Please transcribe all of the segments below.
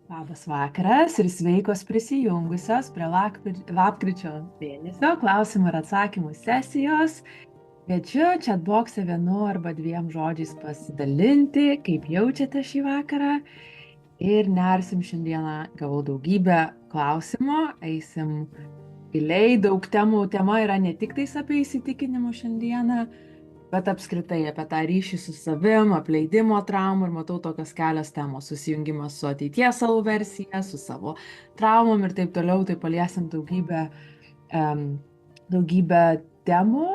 Labas vakaras ir sveikos prisijungusios prie lapkričio mėnesio klausimų ir atsakymų sesijos. Kviečiu chatboxe vienu arba dviem žodžiais pasidalinti, kaip jaučiate šį vakarą. Ir nersim šiandieną, gavau daugybę klausimų, eisim giliai, daug temų. Tema yra ne tik tais apie įsitikinimus šiandieną, bet apskritai apie tą ryšį su savim, apleidimo traumą ir matau tokios kelios temos - susijungimas su ateities savo versija, su savo traumom ir taip toliau, tai paliesim daugybę temų.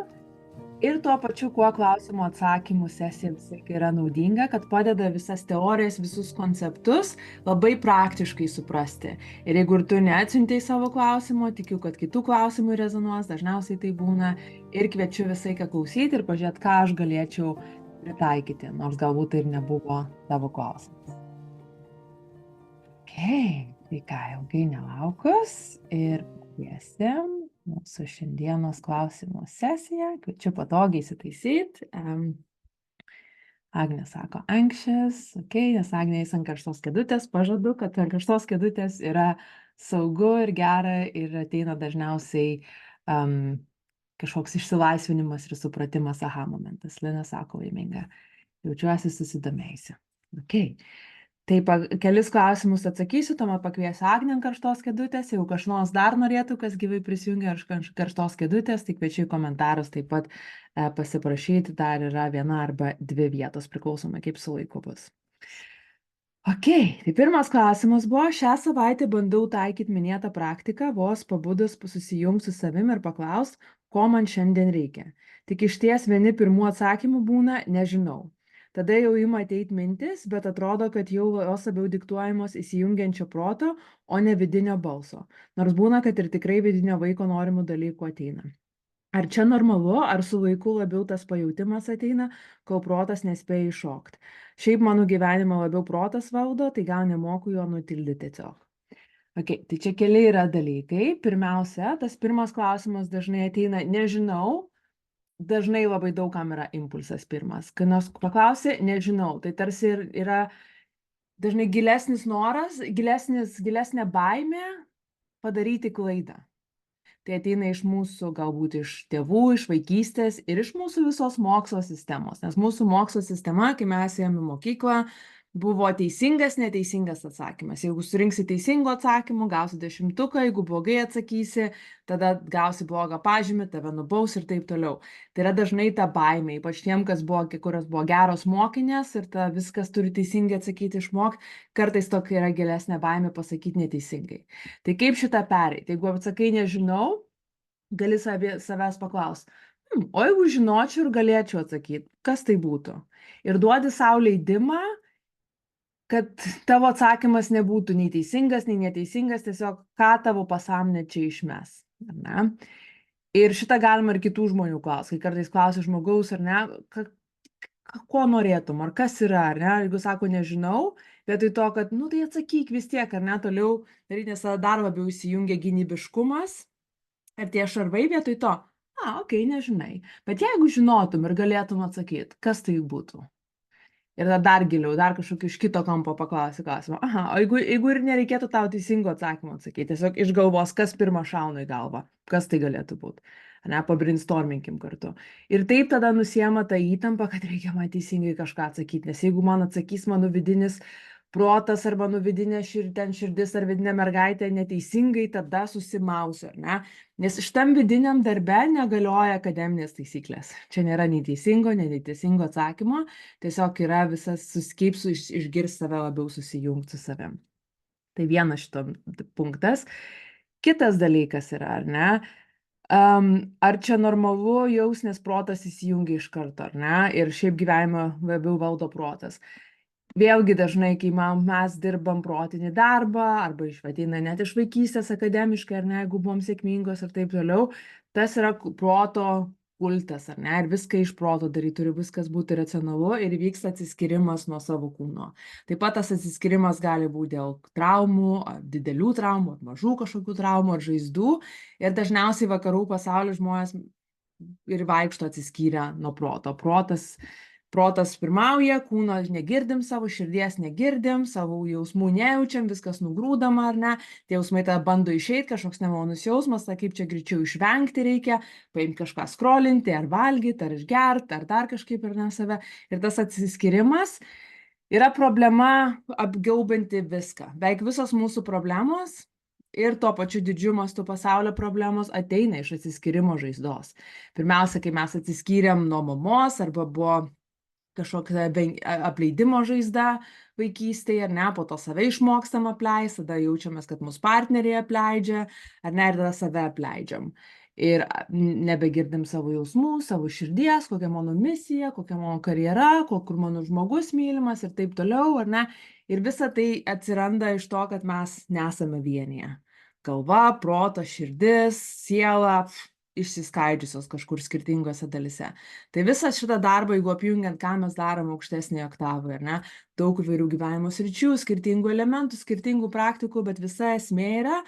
Ir tuo pačiu, kuo klausimų atsakymų sesija visai yra naudinga, kad padeda visas teorijas, visus konceptus labai praktiškai suprasti. Ir jeigu ir tu neatsiuntei savo klausimo, tikiu, kad kitų klausimų rezonuos, dažniausiai tai būna, ir kviečiu visai ką klausyti ir pažiūrėti, ką aš galėčiau pritaikyti, nors galbūt tai ir nebuvo tavo klausimas. Tai ką, ilgai nelaukus ir kviesim mūsų šiandienos klausimų sesiją. Kviečiu patogiai įsitaisyti. Agnė sako anxious, nes Agnė eis ant karštos kėdutės, pažadu, kad ant karštos kėdutės yra saugu ir gera ir ateina dažniausiai kažkoks išsilaisvinimas ir supratimas, aha momentas. Lina sako laiminga, jaučiuosi susidomėjusi. Taip, kelis klausimus atsakysiu, tuomet pakviesiu Agnę ant karštos kėdutės. Jeigu kažkas dar norėtų, kas gyvai prisijungia iš karštos kėdutės, tai kviečiu į komentarus taip pat pasiprašyti. Dar yra viena arba dvi vietos, priklausomai kaip su laiku bus. Tai pirmas klausimas buvo, šią savaitę bandau taikyti minėtą praktiką, vos pabudus susijungti su savim ir paklausti, ko man šiandien reikia. Tik išties vieni pirmų atsakymų būna, nežinau. Tada jau ima ateiti mintis, bet atrodo, kad jau jos labiau diktuojamos įsijungiančio proto, o ne vidinio balso. Nors būna, kad ir tikrai vidinio vaiko norimų dalykų ateina. Ar čia normalu, ar su laiku labiau tas pajautimas ateina, kol protas nespėja iššokti? Šiaip mano gyvenimą labiau protas valdo, tai gal nemoku jo nutildyti tiesiog. Tai čia keli yra dalykai. Pirmiausia, tas pirmas klausimas dažnai ateina, nežinau. Dažnai labai daugam yra impulsas pirmas. Kai nors paklausi, nežinau, tai tarsi yra dažnai gilesnis noras, gilesnė baimė padaryti klaidą. Tai ateina iš mūsų, galbūt iš tėvų, iš vaikystės ir iš mūsų visos mokslo sistemos. Nes mūsų mokslo sistema, kai mes ėjome į mokyklą, buvo teisingas, neteisingas atsakymas. Jeigu surinksi teisingų atsakymų, gausi 10, jeigu blogai atsakysi, tada gausi blogą pažymį, tave nubaus ir taip toliau. Tai yra dažnai ta baimė, ypač tiem, kurios buvo geros mokinės ir viskas turi teisingai atsakyti išmokti, kartais tokia yra gilesnė baimė pasakyti neteisingai. Tai kaip šitą pereiti? Jeigu atsakai nežinau, gali savęs paklausti, o jeigu žinočiau ir galėčiau atsakyti, kas tai būtų? Ir duodi sau leidimą, kad tavo atsakymas nebūtų nei teisingas, nei neteisingas, tiesiog ką tavo pasąmonė čia išmes. Ir šitą galima ir kitų žmonių klausti. Kai kartais klausia žmogaus, ar ne, ko norėtum, ar kas yra, ar ne, jeigu sako nežinau, vietoj to, kad, tai atsakyk vis tiek, ar ne, toliau daryti, nes dar labiau įsijungia gynybiškumas ir tie šarvai vietoj to, nežinai. Bet jeigu žinotum ir galėtum atsakyti, kas tai būtų? Ir dar giliau, dar kažkokį iš kito kampo paklausi klausimą. O jeigu ir nereikėtų tau teisingo atsakymo atsakyti, tiesiog iš galvos, kas pirmą šauna į galvą, kas tai galėtų būti. Pabrainstorminkim kartu. Ir taip tada nusiema tą įtampą, kad reikia man teisingai kažką atsakyti, nes jeigu man atsakys mano vidinis protas arba mano vidinė širdis ar vidinė mergaitė neteisingai, tada susimausiu, ar ne? Nes šitam vidiniam darbe negalioja akademinės taisyklės. Čia nėra nei teisingo, nei neteisingo atsakymo, tiesiog yra visas kaip išgirsti save labiau susijungti su savim. Tai vienas šito punktas. Kitas dalykas yra, ar ne? Ar čia normalu jaus, nes protas įsijungia iš karto, ar ne? Ir šiaip gyvenimą labiau valdo protas. Vėlgi dažnai, kai mes dirbam protinį darbą, arba ateina net iš vaikystės akademiškai, ar ne, jeigu buvom sėkmingos ir taip toliau, tas yra proto kultas, ar ne, ir viską iš proto daryti, turi viskas būti racionalu ir vyksta atsiskirimas nuo savo kūno. Taip pat tas atsiskirimas gali būti dėl traumų, didelių traumų, mažų kažkokių traumų ar žaizdų, ir dažniausiai vakarų pasaulio žmonės ir vaikšto atsiskyrę nuo proto. Protas protas pirmauja, kūno negirdim, savo širdies negirdim, savo jausmų nejaučiam, viskas nugrūdama ar ne, tie jausmai tada bando išeiti, kažkoks nemalonus jausmas, tai kaip čia greičiau išvengti reikia, paimti kažką skrolinti, ar valgyti, ar išgerti, ar dar kažkaip ir ne save. Ir tas atsiskyrimas yra problema apgaubinti viską. Beveik visos mūsų problemos ir tuo pačiu didžiu mastu pasaulio problemos ateina iš atsiskyrimo žaizdos. Pirmiausia, kai mes atsiskyrėm nuo mamos arba buvo kažkokia apleidimo žaizda vaikystėje, ar ne, po to save išmokstam apleist, tada jaučiamės, kad mūsų partneriai apleidžia, ar ne, ir tada save apleidžiam. Ir nebegirdim savo jausmų, savo širdies, kokia mano misija, kokia mano karjera, kur mano žmogus mylimas ir taip toliau, ar ne. Ir visa tai atsiranda iš to, kad mes nesame vienyje. Galva, protas, širdis, siela išsiskaidžiusios kažkur skirtingose dalise. Tai visą šitą darbą, jeigu apjungiant, ką mes darom aukštesnėje oktavoje, ar ne, daug įvairių gyvenimo sričių, skirtingų elementų, skirtingų praktikų, bet visa esmė yra,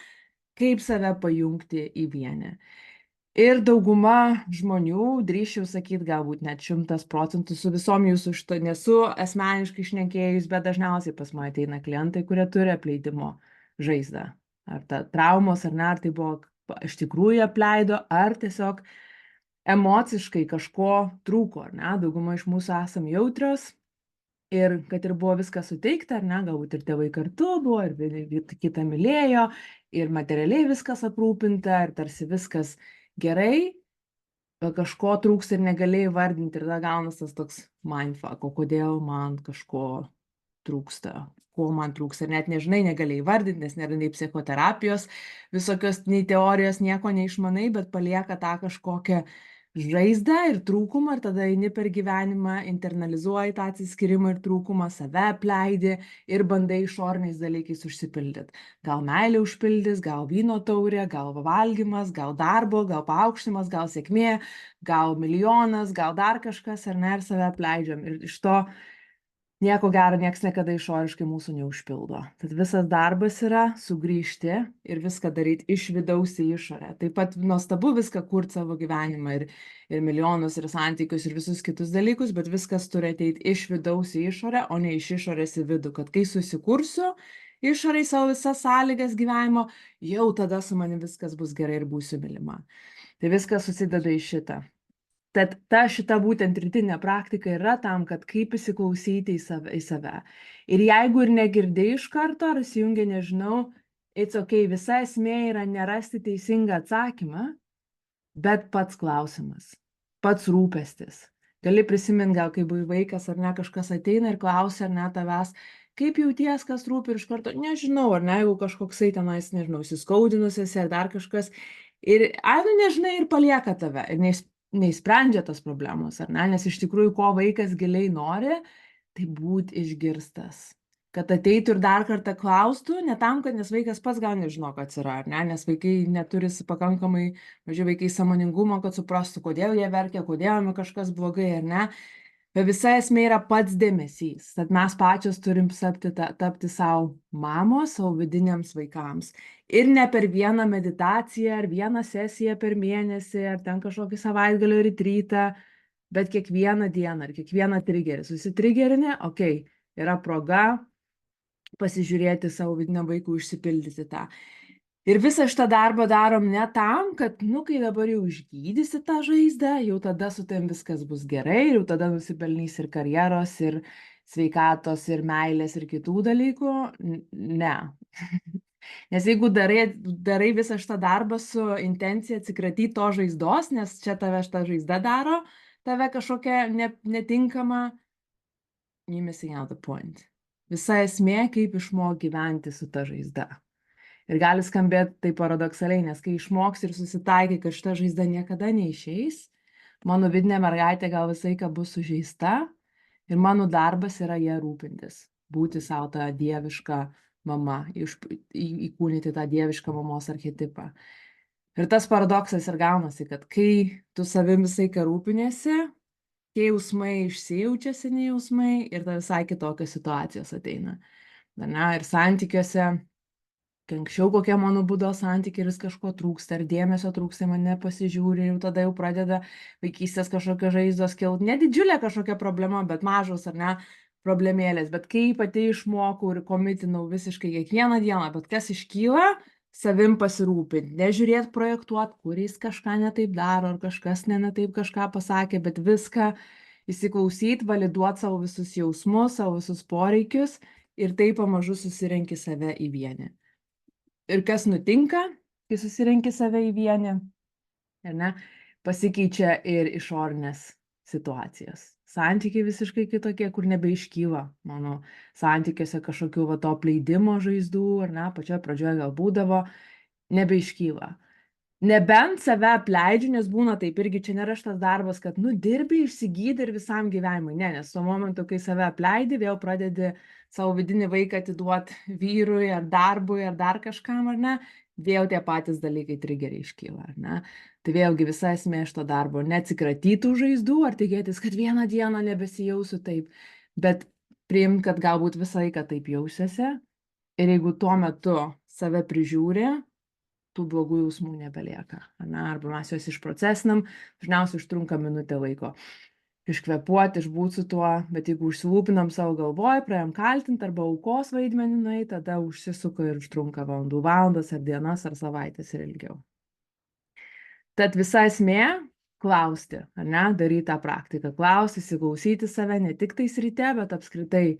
kaip save pajungti į vienį. Ir dauguma žmonių, drįsčiau sakyti, galbūt net 100%, su visom jūsų šito nesu asmeniškai šnekėjus, bet dažniausiai pas mane ateina klientai, kurie turi apleidimo žaizdą. Ar ta traumos, ar ne, ar tai buvo iš tikrųjų apleido, ar tiesiog emociškai kažko trūko, ar ne, dauguma iš mūsų esam jautrios ir kad ir buvo viskas suteikta, ar ne, galbūt ir tėvai kartu buvo, ir kitą mylėjo, ir materialiai viskas aprūpinta, ir tarsi viskas gerai, kažko trūks ir negalėjai vardinti, ir tada gaunas tas toks mindfuck, o kodėl man kažko trūksta, ko man trūksta, ir net nežinai, negalėjai vardinti, nes nėra nei psichoterapijos, visokios, nei teorijos, nieko neišmanai, bet palieka tą kažkokią žaizdą ir trūkumą, ir tada eini per gyvenimą, internalizuoji tą atsiskyrimą ir trūkumą, save apleidi ir bandai išoriniais dalykais užsipildyti. Gal meilė užpildys, gal vyno taurė, gal valgymas, gal darbo, gal paaukštimas, gal sėkmė, gal milijonas, gal dar kažkas, ar ne, ir save apleidžiam. Ir iš to nieko gero, nieks niekada išoriškai mūsų neužpildo. Tad visas darbas yra sugrįžti ir viską daryti iš vidaus į išorę. Taip pat nuostabu viską kurti savo gyvenimą ir milijonus, ir santykius, ir visus kitus dalykus, bet viskas turi ateiti iš vidaus į išorę, o ne iš išorės į vidų. Kad kai susikursiu išorėj savo visas sąlygas gyvenimo, jau tada su manim viskas bus gerai ir būsiu mylima. Tai viskas susideda į šitą. Tad šita būtent rytinė praktika yra tam, kad kaip įsiklausyti į save. Ir jeigu ir negirdėjai iš karto, ar įsijungia, nežinau, it's okay, visa esmė yra nerasti teisingą atsakymą, bet pats klausimas, pats rūpestis. Gali prisiminti, gal kai buvai vaikas, ar ne, kažkas ateina ir klausia, ar ne tavęs, kaip jauties, kas rūpi, ir iš karto, nežinau, ar ne, jeigu kažkoksai tenais, nežinau, įskaudinusiesi, ar dar kažkas, ir, nežinai, ir palieka tave, ir neįsprendžia tos problemos, ar ne, nes iš tikrųjų, ko vaikas giliai nori, tai būti išgirstas. Kad ateitų ir dar kartą klaustų, ne tam, kad nes vaikas pats gal nežino, kas yra, ar ne, nes vaikai neturi pakankamai, mažiau vaikai sąmoningumo, kad suprastų, kodėl jie verkia, kodėl jiems kažkas blogai, ar ne. Bet visa esmė yra pats dėmesys. Tad mes pačios turim tapti savo mamos, savo vidiniams vaikams. Ir ne per vieną meditaciją, ar vieną sesiją per mėnesį, ar ten kažkokį savaitgalio rytą, bet kiekvieną dieną, ar kiekvieną triggerį. Susitrigerini, okei, yra proga pasižiūrėti savo vidiniam vaikui, užsipildyti tą. Ir visą šitą darbą darom ne tam, kad, kai dabar jau išgydysi tą žaizdą, jau tada su tavim viskas bus gerai, jau tada nusipelnys ir karjeros, ir sveikatos, ir meilės, ir kitų dalykų. Ne. Nes jeigu darai visą šitą darbą su intencija atsikratyti to žaizdos, nes čia tave šitą žaizdą daro, tave kažkokia netinkama, you're missing out the point. Visa esmė, kaip išmok gyventi su ta žaizda. Ir gali skambėti tai paradoksaliai, nes kai išmoks ir susitaikai, kad šita žaizda niekada neišeis, mano vidinė mergaitė gal visą laiką bus sužeista ir mano darbas yra ją rūpintis, būti savo tą dievišką mamą, įkūnyti tą dievišką mamos archetipą. Ir tas paradoksas ir gaunasi, kad kai tu savim visai ką rūpinėsi, tie jausmai išsijaučia seni jausmai ir ta visai kitokios situacijos ateina. Ir santykiuose kai anksčiau kokie mano būdavo santykiai ir vis kažko trūksta, ar dėmesio trūksta, į mane pasižiūri ir tada jau pradeda vaikystės kažkokios žaizdos kilti. Ne didžiulė kažkokia problema, bet mažos ar ne problemėlės. Bet kai pati išmokau ir komitinau visiškai kiekvieną dieną, bet kas iškyla, savim pasirūpinti, nežiūrėti, projektuoti, kuriais kažką netaip daro, ar kažkas ne taip kažką pasakė, bet viską įsiklausyti, validuoti savo visus jausmus, savo visus poreikius ir taip pamažu susirenki save į vienį. Ir kas nutinka, kai susirenki save į vienį, ar ne, pasikeičia ir išorinės situacijos. Santykiai visiškai kitokie, kur nebeiškyla mano santykiuose kažkokių va to apleidimo žaizdų, ar ne, pačioje pradžioje gal būdavo, nebeiškyla. Nebent save apleidžiu, nes būna taip, irgi čia nėra šitas darbas, kad dirbi, išsigydai ir visam gyvenimui. Ne, nes tuo momentu, kai save apleidi, vėl pradedi savo vidinį vaiką atiduoti vyrui ar darbui ar dar kažkam, ar ne, vėl tie patys dalykai trigeriai iškyla, ar ne. Tai vėlgi visa esmė šito darbo - neatsikratyti žaizdų ar tikėtis, kad vieną dieną nebesijausiu taip, bet priimti, kad galbūt visą laiką taip jausiuosi ir jeigu tuo metu save prižiūri, tų blogų jausmų nebelieka, ne? Arba mes juos išprocesinam, dažniausiai užtrunka minutę laiko. Iškvepuoti, išbūti su tuo, bet jeigu užsilūpinam savo galvoj, praėjom kaltinti arba aukos vaidmenį nueiti, tada užsisuka ir užtrunka valandas ar dienas ar savaitės ir ilgiau. Tad visa esmė - klausti, ar ne, daryti tą praktiką, klausti, įsiklausyti save ne tik tais ryte, bet apskritai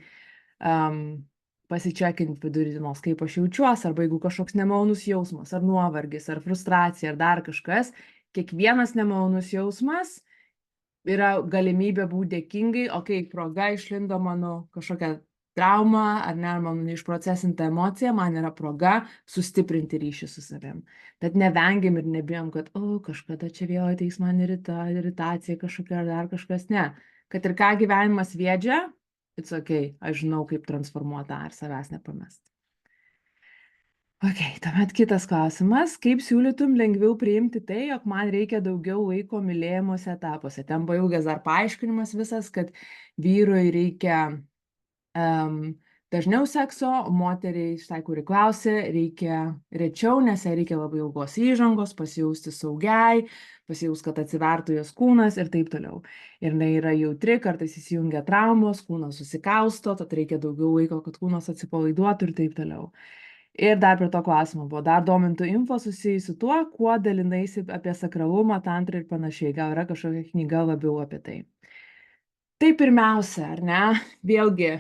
pasičekinti vidurį dienos, kaip aš jaučiuosi, arba jeigu kažkoks nemalonus jausmas, ar nuovargis, ar frustracija, ar dar kažkas, kiekvienas nemalonus jausmas yra galimybė būti dėkingai, proga išlindo mano kažkokia trauma, ar ne, mano neišprocesinta emocija, man yra proga sustiprinti ryšį su savim. Bet nevengiam ir nebijom, kad, kažkada čia vėl ateis man iritacija kažkokia ar dar kažkas, ne. Kad ir ką gyvenimas viedžia, it's okay, aš žinau, kaip transformuoti tą ir savęs nepamest. Tuomet kitas klausimas. Kaip siūlytum lengviau priimti tai, jog man reikia daugiau laiko mylėjimuose etapuose? Ten buvo ilgas dar paaiškinimas visas, kad vyrui reikia dažniau sekso, moteriai, štai kuri klausė, reikia rečiau, nes jai reikia labai ilgos įžangos, pasijausti saugiai, pasijaus, kad atsivertų jos kūnas ir taip toliau. Ir jinai yra jautri, kartais įsijungia traumos, kūnas susikausto, tad reikia daugiau laiko, kad kūnas atsipalaiduotų ir taip toliau. Ir dar prie to klausimo buvo, dar domintų info susijusi tuo, kuo dalinaisi apie sakralumą, tantrą ir panašiai. Gal yra kažkokia knyga labiau apie tai. Tai pirmiausia, ar ne, vėlgi,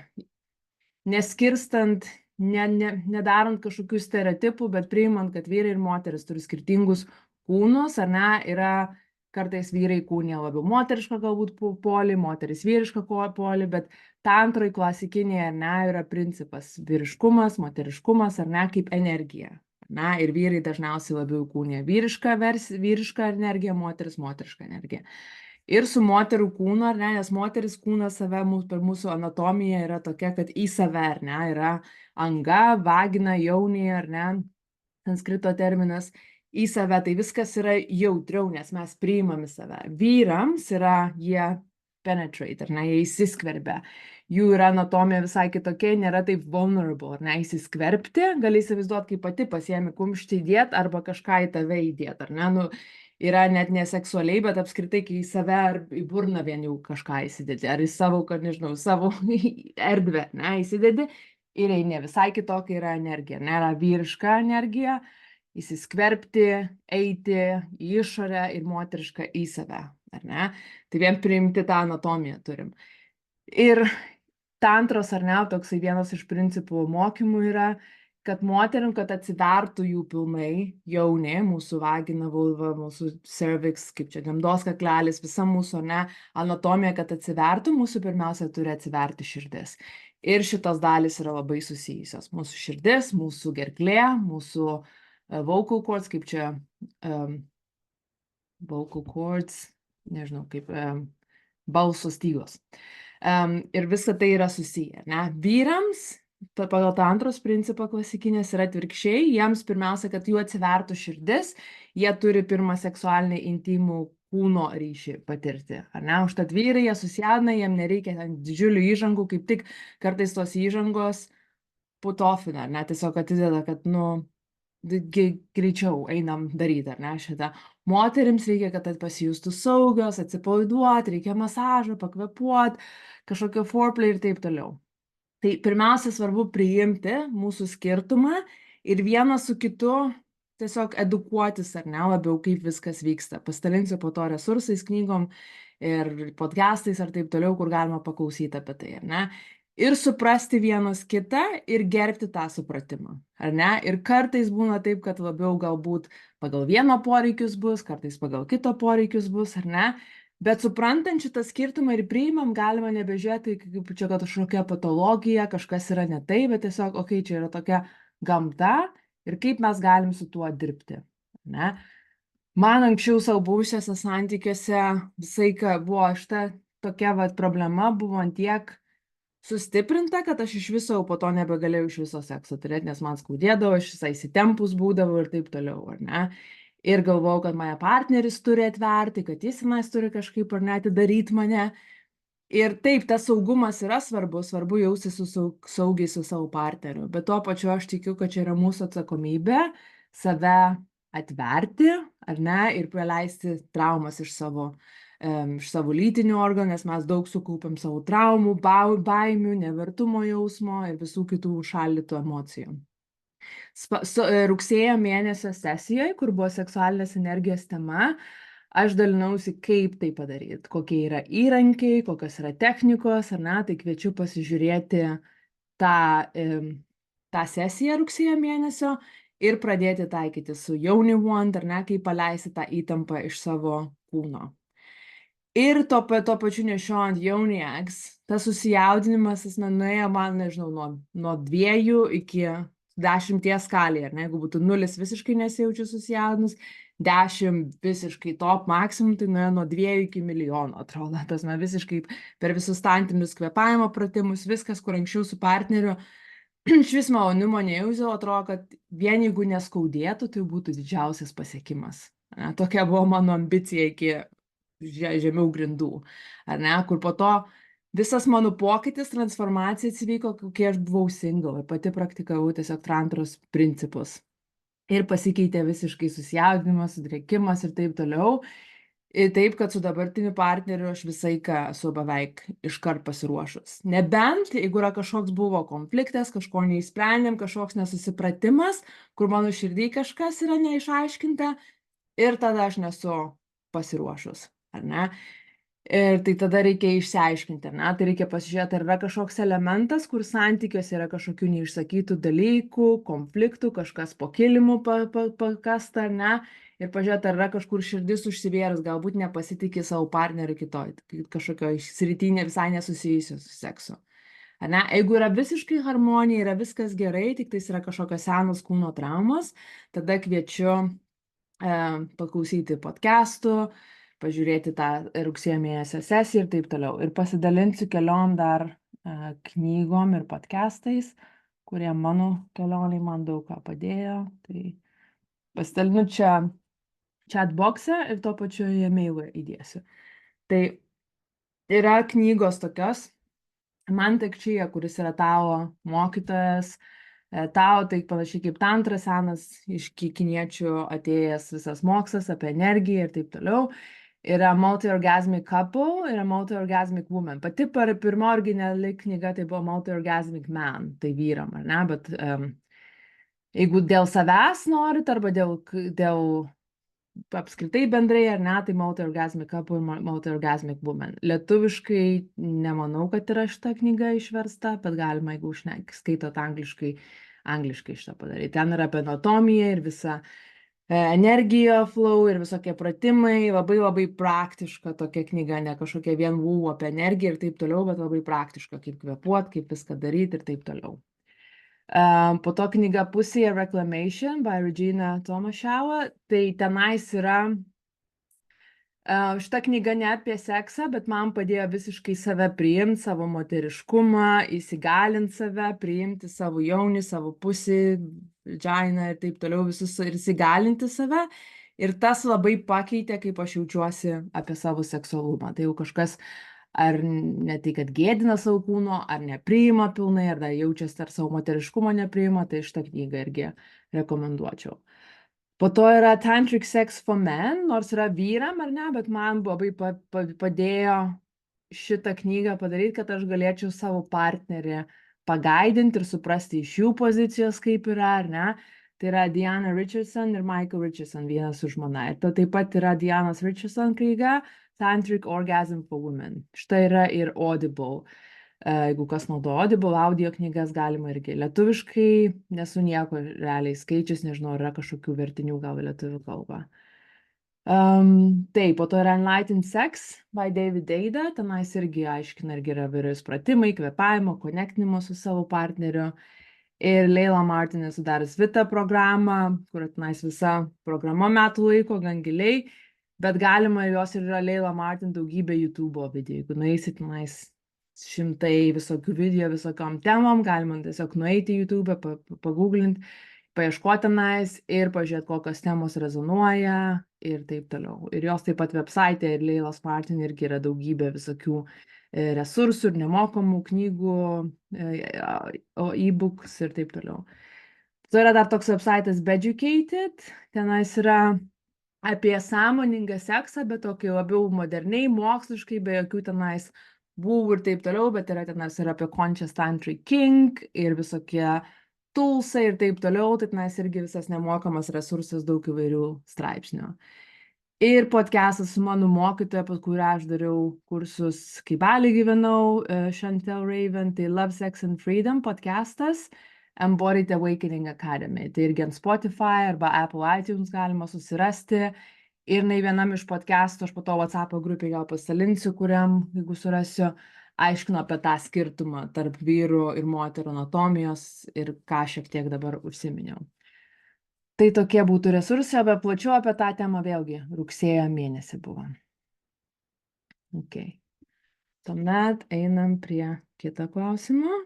neskirstant, nedarant kažkokių stereotipų, bet priimant, kad vyrai ir moteris turi skirtingus kūnus, ar ne, yra kartais vyrai kūnė labiau moterišką galbūt polį, moteris vyrišką polį, bet tantroj klasikinėje, ar ne, yra principas vyriškumas, moteriškumas, ar ne, kaip energija. Na, ir vyrai dažniausiai labiau kūnė vyrišką energiją, moteris moterišką energiją. Ir su moterų kūnu, ar ne, nes moteris kūnas save per mūsų anatomiją yra tokia, kad į save, ar ne, yra anga, vagina, jaunė, ar ne, sanskrito terminas, į save, tai viskas yra jautriau, nes mes priimam į save. Vyrams yra, jie penetrate, ar ne, jie įsiskverbia. Jų yra anatomija visai kitokia, nėra taip vulnerable, ar ne, įsiskverbti, gali įsivaizduoti, kaip pati pasiemi kumštį įdėt arba kažką į tave įdėt, ar ne, yra net neseksualiai, bet apskritai, kai į save ar į burną vien jau kažką įsidedi, ar į savo, kad nežinau, savo erdvę, ne, įsidedi ir eini, visai kitokia yra energija, ne, yra vyriška energija, įsiskverbti, eiti į išorę ir moterišką į save, ar ne, tai vien priimti tą anatomiją turim. Ir tantros, ar ne, toksai vienas iš principų mokymų yra, kad moterim, kad atsivertų jų pilnai jaunė, mūsų vagina, vulva, mūsų cervix, kaip čia gimdos kaklelis, visa mūsų, ne, anatomija, kad atsivertų, mūsų pirmiausia turi atsiverti širdis. Ir šitos dalys yra labai susijusios. Mūsų širdis, mūsų gerklė, mūsų vocal cords, kaip čia vocal cords, nežinau, kaip balso stygos. Ir visa tai yra susiję, ne, vyrams, pagal tantros principą klasikinės yra atvirkščiai, jiems pirmiausia, kad jų atsivertų širdis, jie turi pirmą seksualinį intimų kūno ryšį patirti, ar ne, užtat vyrai, jie susijaudina, jiem nereikia didžiulių įžangų, kaip tik kartais tos įžangos putofina, ar ne, tiesiog atideda, kad, greičiau einam daryti, ar ne, šitą. Moterims reikia, kad pasijustų saugios, atsipalaiduoti, reikia masažo, pakvepuoti, kažkokio foreplay ir taip toliau. Tai pirmiausia, svarbu priimti mūsų skirtumą ir vienas su kitu tiesiog edukuotis, ar ne, labiau kaip viskas vyksta. Pasidalinsiu po to resursais, knygom ir podcastais ar taip toliau, kur galima paklausyti apie tai, ar ne. Ir suprasti vienas kitą ir gerbti tą supratimą, ar ne. Ir kartais būna taip, kad labiau galbūt pagal vieno poreikius bus, kartais pagal kito poreikius bus, ar ne. Bet suprantant šitą skirtumą ir priimam, galima nebežiūrėti, kaip čia kažkokia patologija, kažkas yra ne taip, bet tiesiog, okei, čia yra tokia gamta ir kaip mes galim su tuo dirbti, ne? Man anksčiau savo buvusiuose santykiuose visai, buvo šita tokia problema, buvo tiek sustiprinta, kad aš iš viso po to nebegalėjau iš viso sekso turėti, nes man skaudėdavo, aš visai įsitempus būdavau ir taip toliau, ar ne? Ir galvojau, kad mane partneris turi atverti, kad jis manęs turi kažkaip ar net atidaryti mane. Ir taip, tas saugumas yra svarbu jausis saugiai su savo partneriu, bet tuo pačiu aš tikiu, kad čia yra mūsų atsakomybė save atverti, ar ne, ir paleisti traumas iš savo lytinių organų, nes mes daug sukaupėm savo traumų, baimių, nevertumo jausmo ir visų kitų šaldytų emocijų. Rugsėjo mėnesio sesijoje, kur buvo seksualinės energijos tema, aš dalinausi, kaip tai padaryti, kokie yra įrankiai, kokios yra technikos, ar ne, tai kviečiu pasižiūrėti tą sesiją rugsėjo mėnesio ir pradėti taikyti su Yoni Wand, ar ne, kaip paleisti tą įtampą iš savo kūno. Ir tuo pačiu nešiojant Yoni Eggs, tas susijaudinimas, jis nuėjo man, nežinau, nuo 2 iki 10 skalėje, ar ne, jeigu būtų 0 visiškai nesijaučiu susijaudinus, 10 visiškai top maksimum, tai nuėjo nuo 2 iki milijono, atrodo, tas man visiškai per visus tantinius kvėpavimo pratimus, viskas, kur anksčiau su partneriu, iš vis malonumo nejaučiau, atrodo, kad vien jeigu neskaudėtų, tai būtų didžiausias pasiekimas. Tokia buvo mano ambicija iki žemiau grindų, ar ne, kur po to visas mano pokytis, transformacija atsivyko, kai aš buvau single ir pati praktikavau tiesiog tantros principus. Ir pasikeitė visiškai susijaudinimas, sudrėkimas ir taip toliau. Ir taip, kad su dabartiniu partneriu aš visai ką esu beveik iškart pasiruošus. Nebent, jeigu yra kažkoks buvo konfliktas, kažko neįsprendėm, kažkoks nesusipratimas, kur mano širdį kažkas yra neišaiškinta ir tada aš nesu pasiruošus, ar ne? Ir tai tada reikia išsiaiškinti, ar ne? Tai reikia pasižiūrėti, ar yra kažkoks elementas, kur santykiuose yra kažkokių neišsakytų dalykų, konfliktų, kažkas po kilimu pakasta, ar ne? Ir pažiūrėti, ar yra kažkur širdis užsivėrus, galbūt nepasitikė savo partneriu kitoj, kažkokio srityje visai nesusijusio su seksu. Ar ne? Jeigu yra visiškai harmonija, yra viskas gerai, tik tai yra kažkokios senos kūno traumos, tada kviečiu paklausyti podcastų, pažiūrėti tą rugsėjo mėnesio sesiją ir taip toliau. Ir pasidalinsiu keliom dar knygom ir podcastais, kurie mano kelioniai man daug ką padėjo. Tai pasidalinu čia chatbox'e ir tuo pačiu į e-mailą įdėsiu. Tai yra knygos tokios. Mantak Chia, kuris yra Tao mokytojas. Tao tai panašiai kaip tantra, senas iš kiniečių atėjęs visas mokslas apie energiją ir taip toliau. Yra Multi-Orgasmic Couple, yra Multi-Orgasmic Woman. Pati pirma originali knyga tai buvo Multi-Orgasmic Man, tai vyram, ar ne? Bet jeigu dėl savęs norit arba dėl apskritai bendrai, ar ne, tai Multi-Orgasmic Couple ir Multi-Orgasmic Woman. Lietuviškai nemanau, kad yra šita knyga išversta, bet galima, jeigu skaitot angliškai šitą padaryti. Ten yra apie anatomiją ir visą energiją, flow ir visokie pratimai, labai labai praktiška tokia knyga, ne kažkokia vien apie energiją ir taip toliau, bet labai praktiška, kaip kvėpuot, kaip viską daryti ir taip toliau. Po to knyga Pussy Reclamation by Regina Tomaševa, tai tenais yra šita knyga ne apie seksą, bet man padėjo visiškai save priimti, savo moteriškumą, įsigalinti save, priimti savo jaunį, savo pusį, džainą ir taip toliau, visus ir įsigalinti save. Ir tas labai pakeitė, kaip aš jaučiuosi apie savo seksualumą. Tai jau kažkas ar ne tai, kad gėdina savo kūno, ar nepriima pilnai, ar dar jaučiasi, ar savo moteriškumo nepriima, tai šitą knygą irgi rekomenduočiau. Po to yra Tantric Sex for Men, nors yra vyram ar ne, bet man labai padėjo šitą knygą padaryti, kad aš galėčiau savo partnerį pagaidinti ir suprasti iš jų pozicijos, kaip yra, ar ne. Tai yra Diana Richardson ir Michael Richardson, vienas su žmona. Ir taip pat yra Dianos Richardson knyga Tantric Orgasm for Women. Štai yra ir Audible. Jeigu kas naudoja Audible audio knygas, galima irgi. Lietuviškai nesu nieko realiai skaičius, nežinau, yra kažkokių vertinių gal į lietuvių kalbą. Taip, po to yra Enlightened Sex by David Deida, tenais irgi aiškina, irgi yra įvairius pratimai, kvėpavimo, konektinimo su savo partneriu. Ir Leila Martin sudarius Vita programą, kur tenais visa programa metų laiko, gan giliai, bet galima jos ir yra Leila Martin daugybė YouTube video, jeigu nueisit tenais šimtai visokių video visokiom temom, galima tiesiog nueiti į YouTube, paguglinti, paieškoti tenais ir pažiūrėti, kokios temos rezonuoja ir taip toliau. Ir jos taip pat website ir Leilos Martin irgi yra daugybė visokių resursų ir nemokamų knygų, e-books ir taip toliau. Tai yra dar toks website'as Beducated, tenais yra apie sąmoningą seksą, bet tokį labiau moderniai, moksliškai, be jokių tenais būvų ir taip toliau, bet yra tenais ir apie Conscious Tantric Kink ir visokie toolsai ir taip toliau, tai tenais irgi visas nemokamas resursas, daug įvairių straipsnių. Ir podcastas su mano mokytoja, pas kurią aš dariau kursus, kai Bali gyvenau, Chantel Raven, tai Love, Sex and Freedom podcastas, Embodied Awakening Academy. Tai irgi ant Spotify arba Apple iTunes galima susirasti. Ir vienam iš podcastų, aš po to WhatsApp grupėje gal pasidalinsiu, kuriam, jeigu surasiu, aiškinu apie tą skirtumą tarp vyrų ir moterų anatomijos ir ką šiek tiek dabar užsiminiau. Tai tokie būtų resursai, bet plačiau apie tą temą vėlgi rugsėjo mėnesį buvo. Ok. Tuomet einam prie kito klausimo.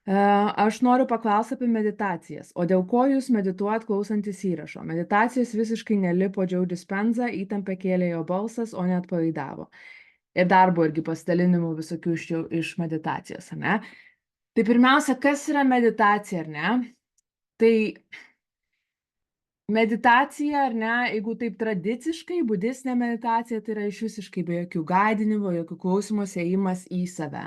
Aš noriu paklausti apie meditacijas. O dėl ko jūs medituojat klausantis įrašo? Meditacijos visiškai nelipo Joe Dispenza, įtampą kėlė jo balsas, o net palaidavo. Ir darbo irgi pasidalinimų visokių iš meditacijos, ar ne? Tai pirmiausia, kas yra meditacija, ar ne? Tai meditacija, ar ne, jeigu taip tradiciškai, budistinė meditacija, tai yra iš visiškai be jokių gaidinimų, jokių klausimų, ėjimas į save.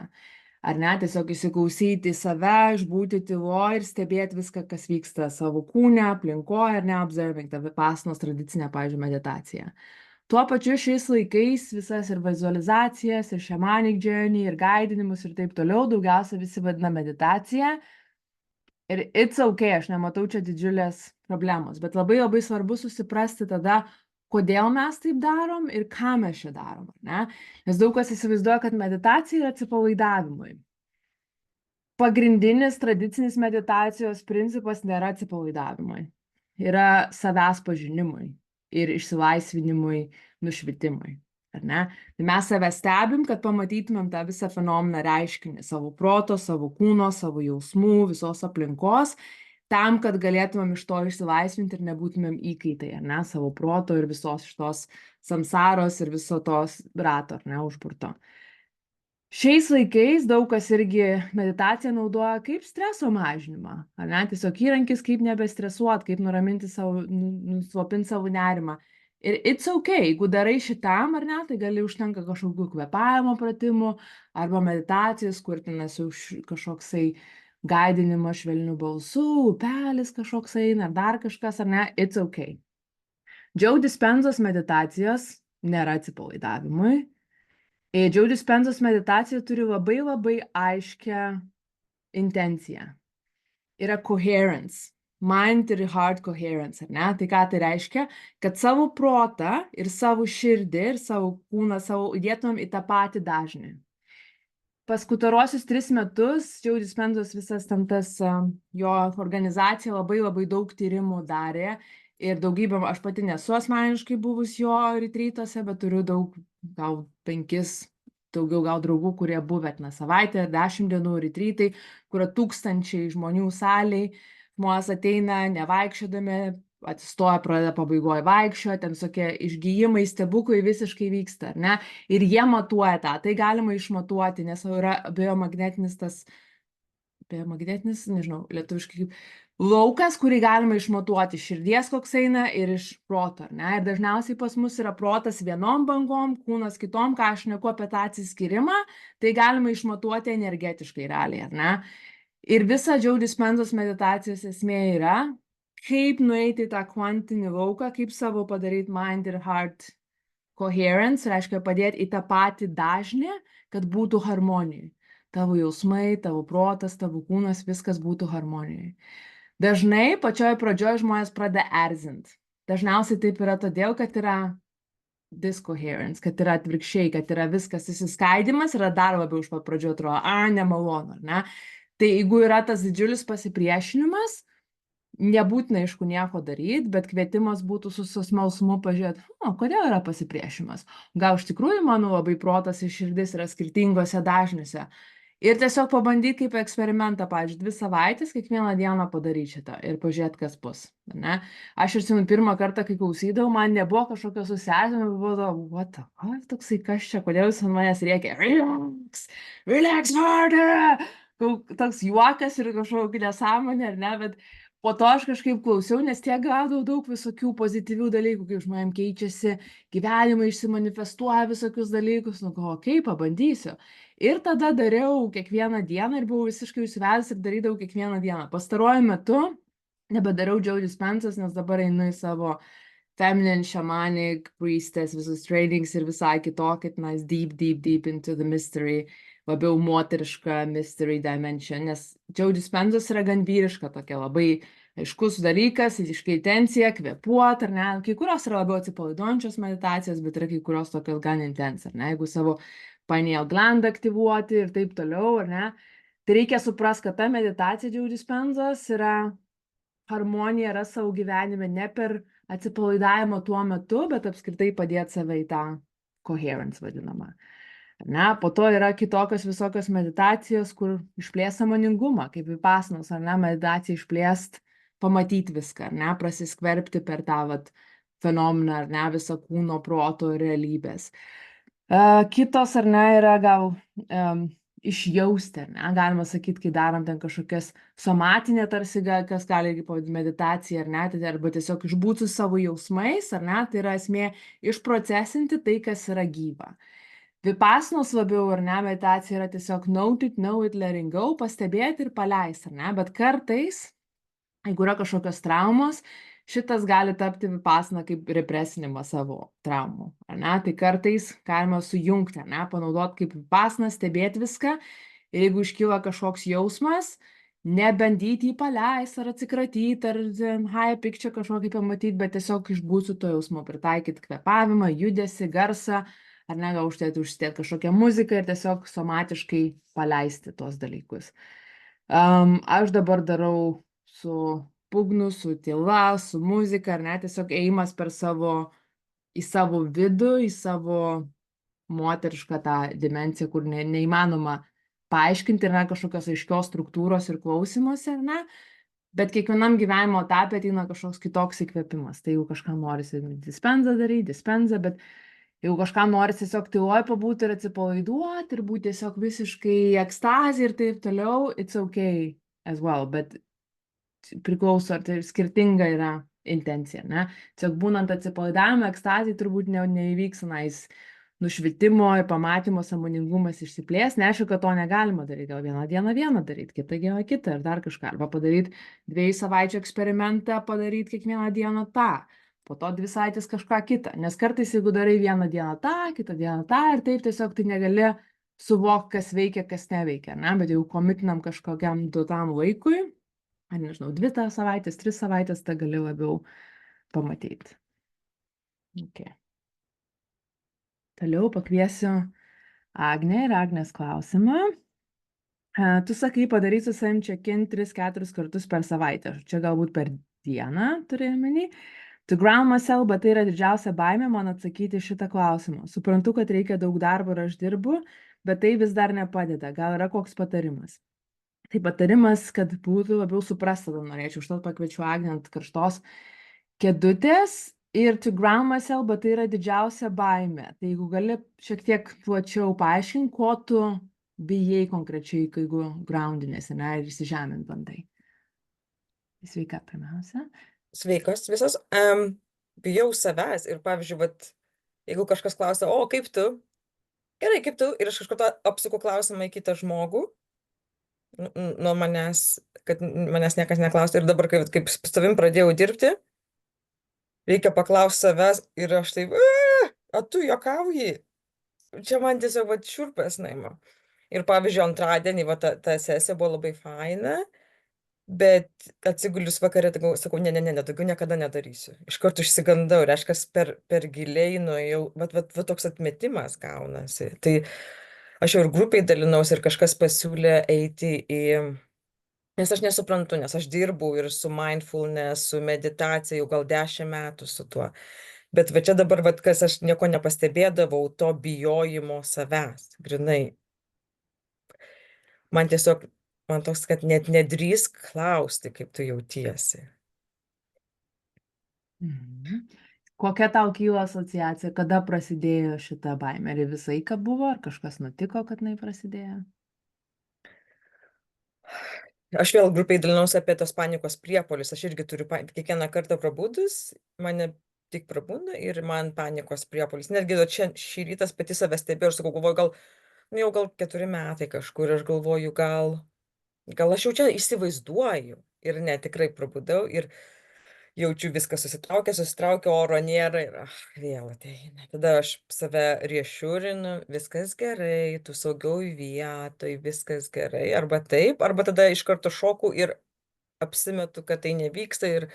Ar ne, tiesiog įsiklausyti į save, išbūti tyloje ir stebėti viską, kas vyksta savo kūne, aplinkoje, ar ne, observing, ta vipasanos tradicinė, pavyzdžiui, meditacija. Tuo pačiu šiais laikais visas ir vizualizacijas, ir shamanic journey, ir gaidinimus ir taip toliau, daugiausia visi vadina meditacija. Ir it's okay, aš nematau čia didžiulės problemos, bet labai labai svarbu susiprasti tada, kodėl mes taip darom ir ką mes čia darom, ne? Nes daug kas įsivaizduoja, kad meditacija yra atsipalaidavimui. Pagrindinis tradicinis meditacijos principas nėra atsipalaidavimui, yra savęs pažinimui ir išsilaisvinimui, nušvitimui. Ar ne? Tai mes save stebim, kad pamatytumėm tą visą fenomeną reiškinį, savo proto, savo kūno, savo jausmų, visos aplinkos, tam, kad galėtumėm iš to išsilaisvinti ir nebūtumėm įkaitai, ar ne, savo proto ir visos šitos samsaros ir viso tos rato, ar ne, užburto. Šiais laikais daug kas irgi meditaciją naudoja kaip streso mažinimą, ar ne, tiesiog įrankis, kaip nebestresuot, kaip nuraminti savo, nuslopinti savo nerimą. Ir it's okay, jeigu darai šitam, ar ne, tai gali užtenka kažkokių kvėpavimo pratimų arba meditacijos, kur tenasi kažkoksai gaidinimas švelnių balsų, upelis kažkoks eina, ar dar kažkas, ar ne, it's okay. Joe Dispenzos meditacijos nėra atsipalaidavimui. Joe Dispenzos meditacija turi labai labai aiškę intenciją. Yra coherence. Mind ir heart coherence, ar ne? Tai ką tai reiškia? Kad savo protą ir savo širdį ir savo kūną įdėtumėm į tą patį dažnį. Paskutarosius 3 metus Joe Dispenzos visas tam tas jo organizacija labai labai daug tyrimų darė ir daugybę, aš pati nesu asmeniškai buvus jo retreatuose, bet turiu daug, gal 5, daugiau gal draugų, kurie buvę savaitę, 10 dienų retreatai, kur 1000 žmonių saliai. Žmonės ateina nevaikščiodami, atsistoja, pradeda pabaigoje vaikščio, ten tokie išgijimai, stebuklai visiškai vyksta, ar ne? Ir jie matuoja tą, tai galima išmatuoti, nes yra biomagnetinis, nežinau, lietuviškai laukas, kurį galima išmatuoti iš širdies, koks eina, ir iš proto, ar ne? Ir dažniausiai pas mus yra protas vienom bangom, kūnas kitom, ką aš neku apie tą atsiskyrimą, tai galima išmatuoti energetiškai realiai, ar ne? Ir visa Joe Dispenzos meditacijos esmė yra, kaip nueiti į tą kvantinį lauką, kaip savo padaryti mind ir heart coherence, reiškia padėti į tą patį dažnį, kad būtų harmonijai. Tavo jausmai, tavo protas, tavo kūnas, viskas būtų harmonijai. Dažnai pačioj pradžioj žmonės pradeda erzint. Dažniausiai taip yra todėl, kad yra discoherence, kad yra atvirkščiai, kad yra viskas įsiskaidimas, yra dar labiau iš pat pradžių atrodo, nemalonu, ar ne? Tai jeigu yra tas didžiulis pasipriešinimas, nebūtina, aišku, nieko daryti, bet kvietimas būtų su smalsumu pažiūrėti, kodėl yra pasipriešinimas. Gal iš tikrųjų mano labai protas ir širdis yra skirtingose dažniuose. Ir tiesiog pabandyti kaip eksperimentą, pavyzdžiui, 2 savaitės kiekvieną dieną padaryti šitą ir pažiūrėti, kas bus. Ne? Aš ir senu pirmą kartą, kai klausydavau, man nebuvo kažkokio susierzinimo, buvo, what the fuck, toksai kas čia, kodėl jūs ant manęs rėkia, relax harder, toks juokas ir kažkokia nesąmonė, ar ne, bet po to aš kažkaip klausiau, nes tiek gaudavau daug visokių pozityvių dalykų, kaip žmonėm keičiasi, gyvenimai išsimanifestuoja visokius dalykus, okei, pabandysiu. Ir tada dariau kiekvieną dieną ir buvau visiškai užsivedęs ir darydavau kiekvieną dieną. Pastaruoju metu nebedariau Joe Dispenzos, nes dabar einu į savo feminine, shamanic, priestess, visus trainings ir visai kitokį, nice, deep into the mystery, labiau moteriška mystery dimension, nes Joe Dispenzos yra gan vyriška tokia, labai aiškus dalykas, aiškiai intencija, kvėpuot, ar ne, kai kurios yra labiau atsipalaiduojančios meditacijos, bet yra kai kurios tokios gan intens, ar ne, jeigu savo pineal glandą aktyvuoti ir taip toliau, ar ne, tai reikia suprast, kad ta meditacija Joe Dispenzos yra harmonija, yra savo gyvenime ne per atsipalaidavimą tuo metu, bet apskritai padėti save į tą coherence vadinamą. Ne? Po to yra kitokios visokios meditacijos, kur išplės sąmoningumą, kaip vipasanos, ar ne, meditacija išplėst, pamatyti viską, ar ne, prasiskverbti per tą fenomeną, ar ne, visą kūno, proto ir realybės. Kitos, ar ne, yra gal išjausti, ar ne, galima sakyti, kai darom ten kažkokias somatinė tarsi, kas gali irgi pavadinti meditacija, ar ne, tai arba tiesiog išbūti su savo jausmais, ar ne, tai yra esmė išprocesinti tai, kas yra gyva. Vipasanos labiau, ar ne, meditacija yra tiesiog know it, letting go, pastebėti ir paleisti, ar ne, bet kartais, jeigu yra kažkokios traumos, šitas gali tapti vipasana kaip represinimas savo traumų, ar ne, tai kartais galima sujungti, ar ne, panaudoti kaip vipasana, stebėti viską ir jeigu iškyla kažkoks jausmas, nebandyti jį paleisti ar atsikratyti, ar high picture kažkokį pamatyti, bet tiesiog išbūti su to jausmu, pritaikyti kvėpavimą, judesį, garsą, ar ne, gal užsidėti kažkokią muziką ir tiesiog somatiškai paleisti tuos dalykus. Aš dabar darau su būgnu, su tyla, su muzika, ar ne, tiesiog ėjimas per į savo vidų, į savo moterišką tą dimensiją, kur neįmanoma paaiškinti, yra kažkokios aiškios struktūros ir klausimuose, ar ne, bet kiekvienam gyvenimo etape ateina kažkoks kitoks įkvėpimas. Tai jeigu kažkam norisi dispenzą daryti, dispenzą, bet jeigu kažkam nori tiesiog tyloj pabūti ir atsipalaiduoti ir būti tiesiog visiškai ekstazija ir taip toliau, it's okay as well, bet priklauso, ar tai skirtinga yra intencija, ne? Tiesiog būnant atsipalaidavimo, ekstazijai turbūt neįvyks nušvitimo ir pamatymo sąmoningumas išsiplės, neaišku, kad to negalima daryti, gal vieną dieną vieną daryti, kitą dieną kitą ir dar kažką, arba padaryti 2 savaičių eksperimentą, padaryti kiekvieną dieną tą. Po to 2 savaitės kažką kitą, nes kartais jeigu darai vieną dieną tą, kitą dieną tą ir taip tiesiog tai negali suvokti, kas veikia, kas neveikia, ne? Bet jeigu komitinam kažkokiam duotam laikui, ar nežinau, 2 savaitės, 3 savaitės, tą gali labiau pamatyti. Okay. Toliau pakviesiu Agnę ir Agnės klausimą. Tu sakai, padarysi su savim check-in 3-4 kartus per savaitę. Čia galbūt per dieną turėjau menį. To ground myself, bet tai yra didžiausia baimė man atsakyti šitą klausimą. Suprantu, kad reikia daug darbo ir aš dirbu, bet tai vis dar nepadeda. Gal yra koks patarimas? Tai patarimas, kad būtų labiau suprasta, tada norėčiau. Užtat pakviečiu Agnę ant karštos kėdutės ir to ground myself, bet tai yra didžiausia baimė. Tai jeigu gali šiek tiek plačiau paaiškinti, ko tu bijai konkrečiai, kai groundinėsi, ne, ir įsižemint bandai. Sveika, pirmiausia. Sveikos visos. Bijau savęs ir, pavyzdžiui, vat, jeigu kažkas klausia, o kaip tu? Gerai, kaip tu? Ir aš kažkur apsuku klausimą į kitą žmogų, nuo manęs, kad manęs niekas neklausė. Ir dabar, kaip su tavim pradėjau dirbti, reikia paklausti savęs ir aš taip, o tu juokauji? Čia man tiesiog vat šiurpas naima. Ir pavyzdžiui, antradienį ta sesija buvo labai faina. Bet atsigulius vakare, sakau, ne, daugiau niekada nedarysiu. Iš karto išsigandau, reiškia, per giliai nuėjau, va toks atmetimas gaunasi. Tai aš jau ir grupiai dalinausi ir kažkas pasiūlė eiti į, nes aš nesuprantu, nes aš dirbu ir su mindfulness, su meditacija jau gal 10 metų su tuo. Bet va čia dabar, va, kas aš nieko nepastebėdavau, to bijojimo savęs, grinai. Man tiesiog, man toks, kad net nedrįsk klausti, kaip tu jautiesi. Mhm. Kokia tau kyla asociacija, kada prasidėjo šita baimė? Ar visą laiką buvo, ar kažkas nutiko, kad jinai prasidėjo? Aš vėl grupiai dalinausi apie tos panikos priepuolius. Aš irgi turiu, kiekvieną kartą prabudus, mane tik prabunda ir man panikos priepuolis. Netgi šį rytą pati save stebėjau ir sakau, galvoju, jau gal 4 metai kažkur, aš galvoju, gal aš jau čia įsivaizduoju. Ir ne, tikrai prabudau ir jaučiu viską susitraukia, oro nėra ir vėl ateina. Tada aš save rešiurinu, viskas gerai, tu saugiau vietoj, viskas gerai. Arba taip, arba tada iš karto šoku ir apsimetu, kad tai nevyksta ir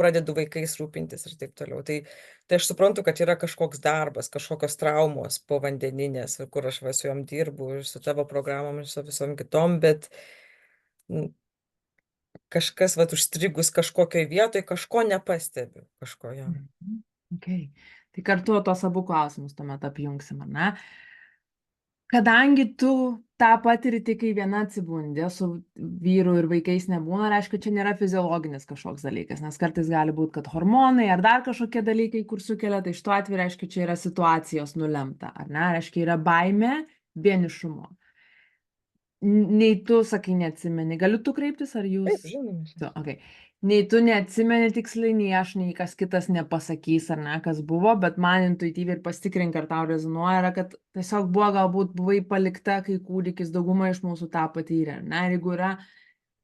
pradedu vaikais rūpintis ir taip toliau. Tai aš suprantu, kad yra kažkoks darbas, kažkokios traumos povandeninės, kur aš su jom dirbu ir su tavo programom ir su visom kitom, bet kažkas užstrigus kažkokioj vietoj, kažko nepastebiu, kažkojo. Mhm. Okay. Tai kartu tos abu klausimus tuomet apjungsim, ar ne? Kadangi tu tą patiri tik kai viena atsibundi, su vyru ir vaikais nebūna, reiškia, čia nėra fiziologinis kažkoks dalykas, nes kartais gali būti, kad hormonai ar dar kažkokie dalykai, kur sukelia, tai šituo atveju reiškia, čia yra situacijos nulemta, ar ne? Reiškia, yra baimė vienišumo. Nei tu, sakai, neatsimeni. Galiu tu kreiptis, ar jūs? Taip, žinoma. Tu, okay. Nei tu neatsimeni tiksliai, nei aš, nei kas kitas nepasakys, ar ne, kas buvo, bet man intuityviai ir pasitikrink, ar tau rezonuoja, yra, kad tiesiog buvo, galbūt buvai palikta, kai kūdikis, dauguma iš mūsų tą patyrė, ar ne, ir jeigu yra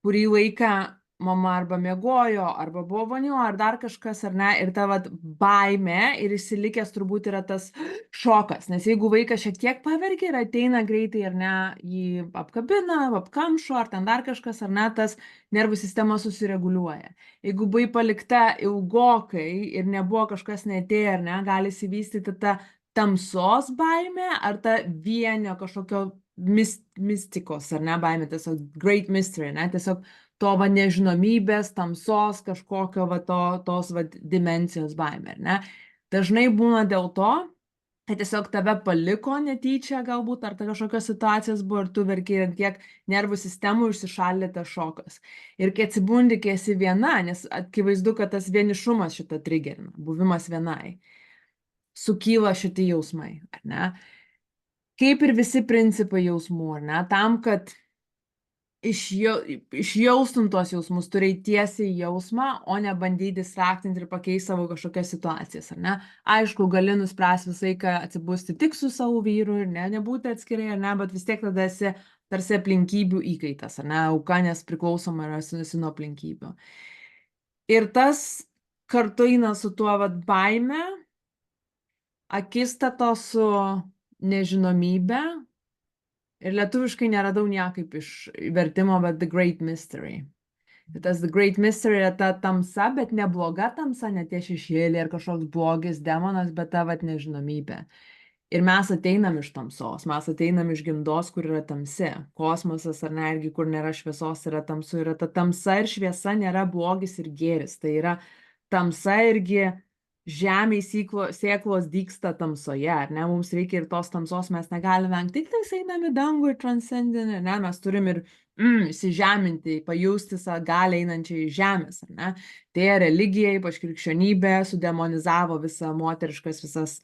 kurį laiką mama arba miegojo, arba buvo vonio, ar dar kažkas, ar ne, ir ta vat baimė ir įsilikęs turbūt yra tas šokas, nes jeigu vaikas šiek tiek paverkia ir ateina greitai, ar ne, jį apkabina, apkamšo, ar ten dar kažkas, ar ne, tas nervų sistema susireguliuoja. Jeigu buvai palikta ilgokai ir nebuvo kažkas netėję, ar ne, gali įsivystyti ta tamsos baimė, ar ta vienio kažkokio mistikos, ar ne, baimė, tiesiog great mystery, ne, tiesiog to va nežinomybės, tamsos, kažkokio va tos va dimensijos baimė, ar ne. Dažnai būna dėl to, kad tiesiog tave paliko netyčia galbūt, ar tai kažkokios situacijos buvo ir tu verki ir tiek nervų sistemų išsišaldė tas šokas. Ir kai atsibundi, kai esi viena, nes akivaizdu, kad tas vienišumas šitą trigerina, buvimas vienai, sukyla šitie jausmai, ar ne. Kaip ir visi principai jausmų, ar ne, tam, kad išjaustum tuos jausmus, turi tiesiai jausmą, o ne bandyti straktinti ir pakeisti savo kažkokias situacijas, ar ne? Aišku, gali nuspręsti visą laiką atsibusti tik su savo vyru ir nebūti atskirai, ar ne, bet vis tiek tada esi tarsi aplinkybių įkaitas, ar ne, auka, nes priklausoma yra esi nuo aplinkybių. Ir tas kartu eina su tuo vat baime, akistato su nežinomybė. Ir lietuviškai neradau niekaip iš vertimo, bet The Great Mystery. Ir tas The Great Mystery yra ta tamsa, bet ne bloga tamsa, ne tie šešėliai ar kažkoks blogis demonas, bet ta vat nežinomybė. Ir mes ateinam iš tamsos, mes ateinam iš gimdos, kur yra tamsi. Kosmosas ar ne, irgi kur nėra šviesos, yra tamsu. Yra ta tamsa ir šviesa nėra blogis ir gėris. Tai yra tamsa irgi žemės sėklos dygsta tamsoje, ar ne, mums reikia ir tos tamsos, mes negalime vengti, tik tais einam į dangų ir transcendinį, ne, mes turim ir įsižeminti, pajusti galią einančią į žemės, ar ne, tai religija, ypač krikščionybė, sudemonizavo visą moteriškas, visas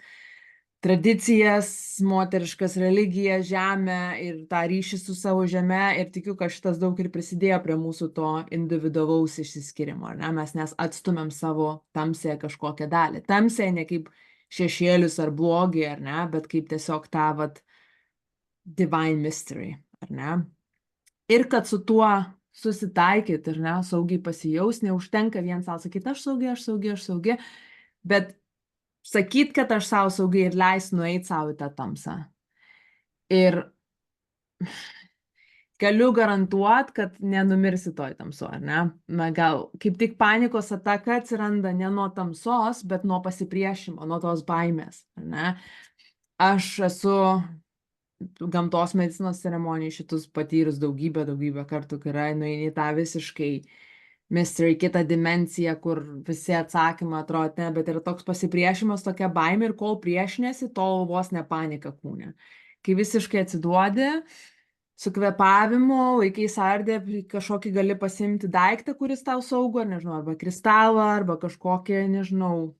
tradicijas, moteriškas religijas, žemę ir tą ryšį su savo žeme ir tikiu, kad šitas daug ir prisidėjo prie mūsų to individualaus išsiskyrimo, ar ne? Mes atstumėm savo tamsėje kažkokią dalį. Tamsėje ne kaip šešėlius ar blogį, ar ne, bet kaip tiesiog tą vat divine mystery, ar ne? Ir kad su tuo susitaikyti, ar ne, saugiai pasijaus, neužtenka vien savo sakyti, aš saugi, aš saugi, aš saugi, bet sakyt, kad aš savo saugiai ir leis nueiti savo į tą tamsą. Ir galiu garantuot, kad nenumirsi toj tamso, ar ne? Na, gal kaip tik panikos ataka atsiranda ne nuo tamsos, bet nuo pasipriešimo, nuo tos baimės, ar ne? Aš esu gamtos medicinos ceremonijų šitus patyrus daugybę kartų, kai yra nueini tą visiškai mystery, kitą dimenciją, kur visi atsakymai atrodo, ne, bet yra toks pasipriešimas, tokia baimė ir kol priešinėsi, tol vos ne panika kūne. Kai visiškai atsiduodi, su kvėpavimu, laikai sardė, kažkokį gali pasimti daiktą, kuris tau saugo, nežinau, arba kristalą, arba kažkokį, nežinau,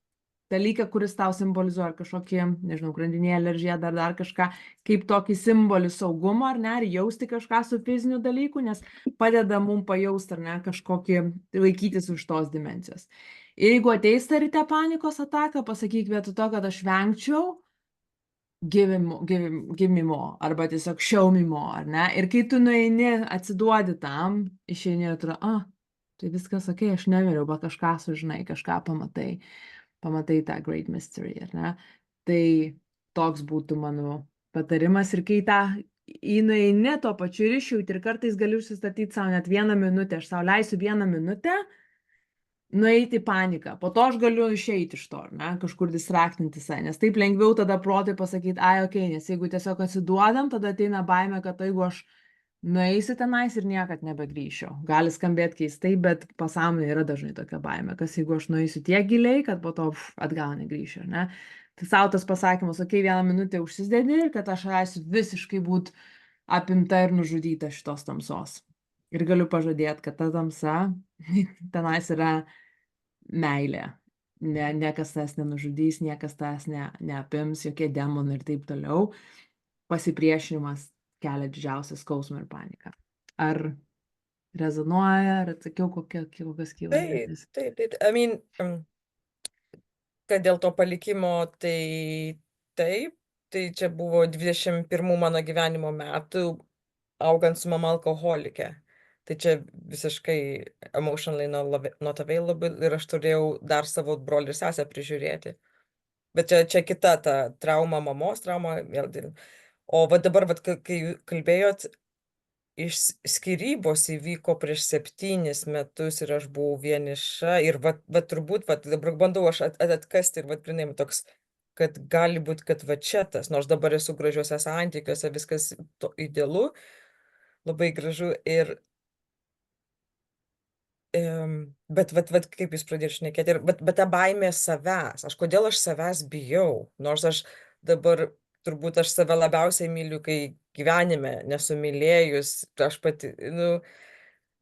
dalyką, kuris tau simbolizuoja, ar kažkokį, nežinau, grandinėlę, žiedą, ar dar kažką, kaip tokį simbolį saugumo, ar ne, ar jausti kažką su fiziniu dalyku, nes padeda mums pajausti, ar ne, kažkokį laikytis už tos dimensijos. Ir jeigu ateis ta ryte panikos ataka, pasakyk vietoj to, kad aš vengčiau, give me more, arba tiesiog show me more, ar ne? Ir kai tu nueini, atsiduodi tam, išeini ir atrodo, tai viskas, okei, aš nevėriau, bet kažką sužinai, kažką pamatai tą great mystery, ar ne? Tai toks būtų mano patarimas ir kai tą nueini tuo pačiu ir išjauti ir kartais galiu užsistatyti savo net 1 minutę, aš savo leisiu 1 minutę nueiti į paniką. Po to aš galiu išeiti iš to, ar ne, kažkur distraktinti visai, nes taip lengviau tada protui pasakyti, okei, nes jeigu tiesiog atsiduodam, tada ateina baimė, kad jeigu aš nueisiu tenais ir niekad nebegrįšiu. Gali skambėti keistai, bet pasąmonėje yra dažnai tokia baimė, kas jeigu aš nueisiu tiek giliai, kad po to atgal negrįšiu, ar ne? Tai savo tas pasakymas, okei, 1 minutę užsidedi ir kad aš leisiu visiškai būti apimta ir nužudyta šitos tamsos. Ir galiu pažadėti, kad ta tamsa tenais yra meilė. Niekas tas nenužudys, niekas tas neapims, jokie demonai ir taip toliau. Pasipriešinimas kelia didžiausią skausmą ir paniką. Ar rezonuoja, ar atsakiau, kokios kyla mintis? Taip. I mean, kad dėl to palikimo, tai taip, tai čia buvo 21 mano gyvenimo metų, augant su mama alkoholike. Tai čia visiškai emotionally not available ir aš turėjau dar savo brolį ir sesę prižiūrėti. Bet čia kita ta trauma, mamos trauma. O va dabar, kai kalbėjot, skyrybos įvyko prieš 7 metus ir aš buvau vieniša ir turbūt dabar bandau aš atkasti ir grynai toks, kad gali būti, kad čia tas, nors dabar esu gražiuose santykiuose, viskas idealu, labai gražu ir bet kaip jūs pradėjote šnekėti, bet ta baimė savęs, kodėl aš savęs bijau, nors aš dabar turbūt aš save labiausiai myliu, kai gyvenime nesu mylėjus, aš pati,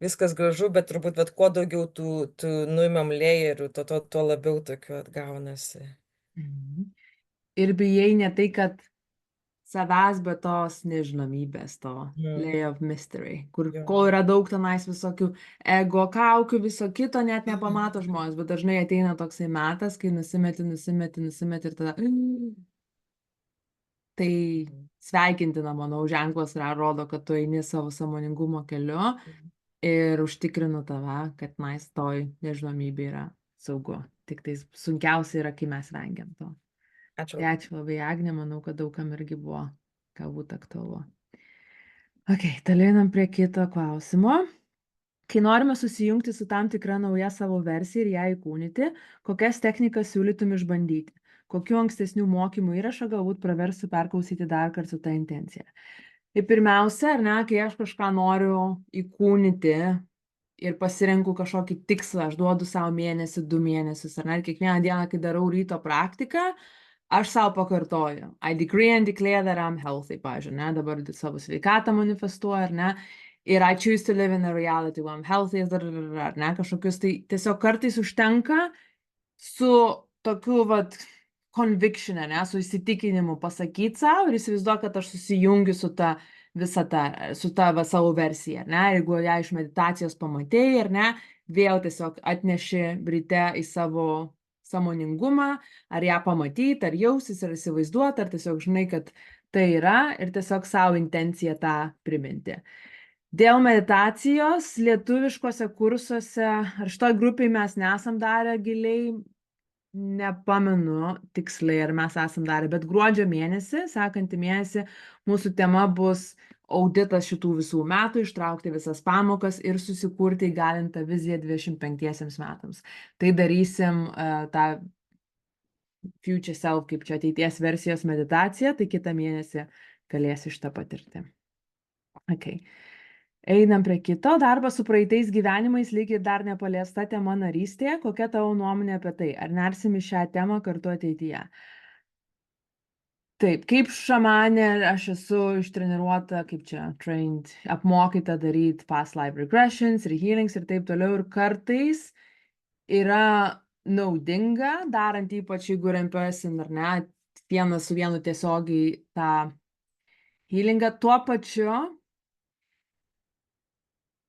viskas gražu, bet turbūt kuo daugiau tų nuimam lėjerių, tuo labiau tokiu atgaunasi. Ir bijai ne tai, kad savęs, bet tos nežinomybės, to layer of mystery, kur kol yra daug tenais visokių ego kaukių, viso kito net nepamato žmonės, bet dažnai ateina toksai metas, kai nusimeti ir tada. Tai sveikintina, manau, ženklas rodo, kad tu eini savo sąmoningumo keliu ir užtikrinu tave, kad toj nežinomybė yra saugu. Tik tai sunkiausia yra, kai mes vengiam to. Ačiū. Ačiū labai, Agnė, manau, kad daugam irgi buvo galbūt aktualu. Ok, toliau einam prie kito klausimo. Kai norime susijungti su tam tikra nauja savo versija ir ją įkūnyti, kokias technikas siūlytum išbandyti? Kokių ankstesnių mokymų įrašą galbūt praverstų perklausyti dar kartą su ta intencija? Tai pirmiausia, ar ne, kai aš kažką noriu įkūnyti ir pasirenku kažkokį tikslą, aš duodu savo mėnesį, 2 mėnesius, ar ne, kiekvieną dieną, kai darau ryto praktiką, aš savo pakartoju. I decree and declare that I'm healthy, pavyzdžiui, ne, dabar savo sveikatą manifestuoju, ar ne, ir I choose to live in a reality where I'm healthy, ar ne, kažkokius, tai tiesiog kartais užtenka su tokiu, conviction, ne, su įsitikinimu pasakyti savo ir įsivaizduoju, kad aš susijungiu su ta su ta va, savo versija, ne, jeigu ją iš meditacijos pamatėjai, ar ne, vėl tiesiog atneši ryte į savo sąmoningumą, ar ją pamatyti, ar jausis, ar įsivaizduoti, ar tiesiog žinai, kad tai yra ir tiesiog savo intenciją tą priminti. Dėl meditacijos lietuviškose kursuose, ar šitoj grupiai mes nesam darę giliai, nepamenu tiksliai, ar mes esam darę, bet gruodžio mėnesį, sekantį mėnesį, mūsų tema bus auditas šitų visų metų, ištraukti visas pamokas ir susikurti įgalintą viziją 25 metams. Tai darysim tą Future Self, kaip čia ateities versijos meditacija, tai kitą mėnesį galėsi šitą patirti. Okay. Einam prie kito. Darbas su praeitais gyvenimais lyg ir dar nepaliesta tema narystėje. Kokia tavo nuomonė apie tai? Ar nersim į šią temą kartu ateityje? Taip, kaip šamanė aš esu ištreniruota, kaip čia, trained, apmokyta daryti past life regressions ir healings ir taip toliau. Ir kartais yra naudinga, darant ypač jeigu rempiuosi, ar ne, vienas su vienu tiesiogiai tą healingą, tuo pačiu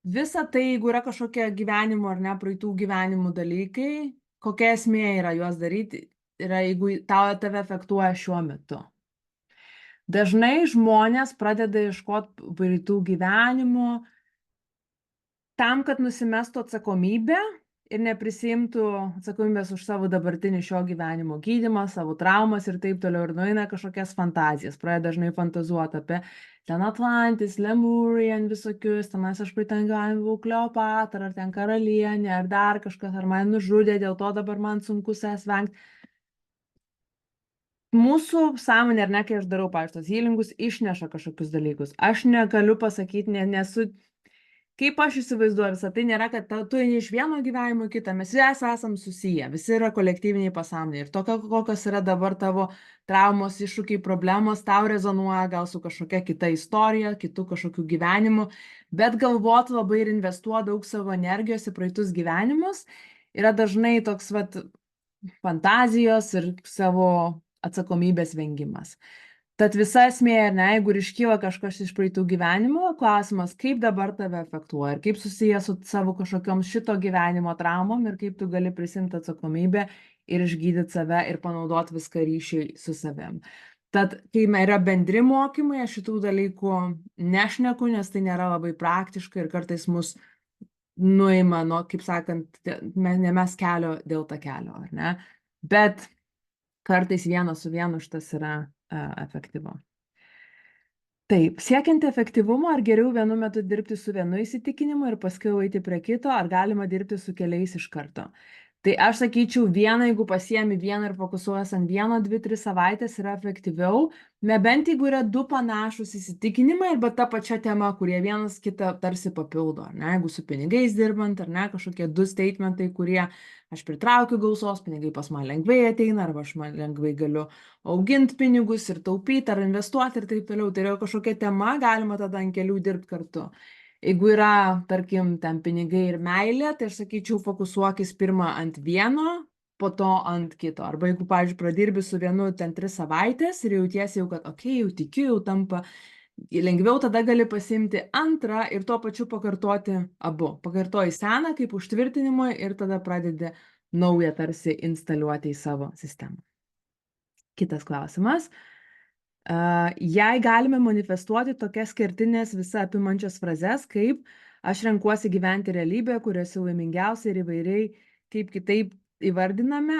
visa tai, jeigu yra kažkokie gyvenimo ar ne praeitų gyvenimų dalykai, kokia esmė yra juos daryti, yra jeigu tave afektuoja šiuo metu. Dažnai žmonės pradeda ieškoti praeitų gyvenimų tam, kad nusimestų atsakomybę ir neprisimtų atsakomybės už savo dabartinį šio gyvenimo gydymą, savo traumas ir taip toliau, ir nueina kažkokias fantazijas, pradeda dažnai fantazuoti apie ten Atlantis, Lemurian visokius, tenais aš ten buvau Kleopatra, ar ten karalienė, ar dar kažkas, ar man nužudė, dėl to dabar man sunku savęs vengti. Mūsų sąmonė, ar ne, kai aš darau, pavyzdžiui, tos healingus, išneša kažkokius dalykus. Aš negaliu pasakyti, nesu... Kaip aš įsivaizduoju visą, tai nėra, kad tu eini iš vieno gyvenimo į kitą, mes visi esam susiję, visi yra kolektyviniai pasąmonė. Ir tokia, kokios yra dabar tavo traumos, iššūkiai, problemos, tau rezonuoja gal su kažkokia kita istorija, kitų kažkokių gyvenimų, bet galvot labai ir investuoti daug savo energijos į praeitus gyvenimus yra dažnai toks vat fantazijos ir savo atsakomybės vengimas. Tad visa esmė, ne, jeigu iškyla kažkas iš praeitų gyvenimų, klausimas, kaip dabar tave afektuoja ir kaip susijęs su savo kažkokiom šito gyvenimo traumom ir kaip tu gali prisimti atsakomybę ir išgydyti save ir panaudoti viską ryšiui su savim. Tad, kai yra bendri mokymai, aš šitų dalykų nešneku, nes tai nėra labai praktiška ir kartais mus nuima, nuo, kaip sakant, ne mes kelio dėl ta kelio, ar ne? Bet kartais vienas su vienu šitas yra efektyvu. Taip, siekiant efektyvumo, ar geriau vienu metu dirbti su vienu įsitikinimu ir paskui eiti prie kito, ar galima dirbti su keliais iš karto? Tai aš sakyčiau, vieną, jeigu pasiemi vieną ir fokusuojas ant vieno, 2-3 savaitės yra efektyviau, nebent jeigu yra du panašus įsitikinimai arba ta pačia tema, kurie vienas kitą tarsi papildo, ar ne, jeigu su pinigais dirbant, ar ne, kažkokie du statementai, kurie aš pritraukiu gausos, pinigai pas man lengvai ateina, arba aš man lengvai galiu auginti pinigus ir taupyti, ar investuoti ir taip toliau, tai yra kažkokia tema, galima tada ant kelių dirbti kartu. Jeigu yra, tarkim, ten pinigai ir meilė, tai aš sakyčiau, fokusuokis pirmą ant vieno, po to ant kito. Arba jeigu, pavyzdžiui, pradirbi su vienu ten 3 savaitės ir jautiesi jau, kad, okei, jau tikiu, jau tampa lengviau, tada gali pasimti antrą ir tuo pačiu pakartoti abu. Pakartoji seną kaip užtvirtinimui ir tada pradedi naują tarsi instaliuoti į savo sistemą. Kitas klausimas. Jei galime manifestuoti tokias kertinės visą apimančias frazes, kaip aš renkuosi gyventi realybę, kur esu laimingiausia ir įvairiai, kaip kitaip įvardiname,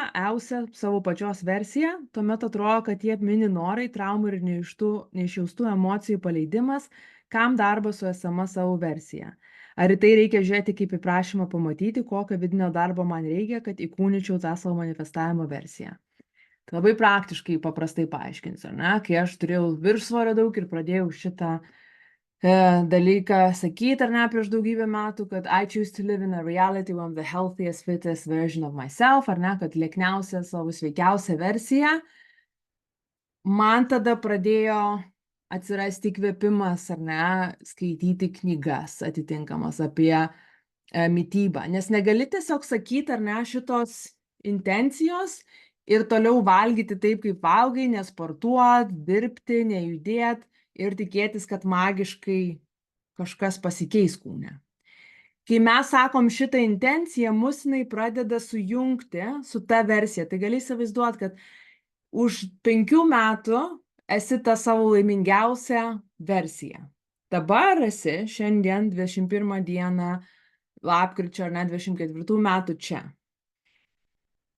savo pačios versiją, tuomet atrodo, kad tie mini norai, traumų ir neišjaustų emocijų paleidimas, kam darbas su esama savo versija. Ar į tai reikia žiūrėti kaip į prašymą pamatyti, kokio vidinio darbo man reikia, kad įkūnyčiau tą savo manifestavimo versiją. Labai praktiškai paprastai paaiškinsiu, ne? Kai aš turėjau viršsvorio daug ir pradėjau šitą dalyką sakyti, ar ne, prieš daugybę metų, kad I choose to live in a reality where I'm the healthiest, fittest version of myself, ar ne, kad liekniausia savo sveikiausia versija, man tada pradėjo atsirasti įkvėpimas, ar ne, skaityti knygas atitinkamas apie mitybą, nes negali tiesiog sakyti, ar ne, šitos intencijos ir toliau valgyti taip, kaip valgai, nesportuot, dirbti, nejudėt ir tikėtis, kad magiškai kažkas pasikeis kūne. Kai mes sakom šitą intenciją, mus jinai pradeda sujungti su ta versija. Tai gali įsivaizduoti, kad už 5 metų esi ta savo laimingiausia versija. Dabar esi šiandien 21 dieną lapkričio ar net 24 metų čia.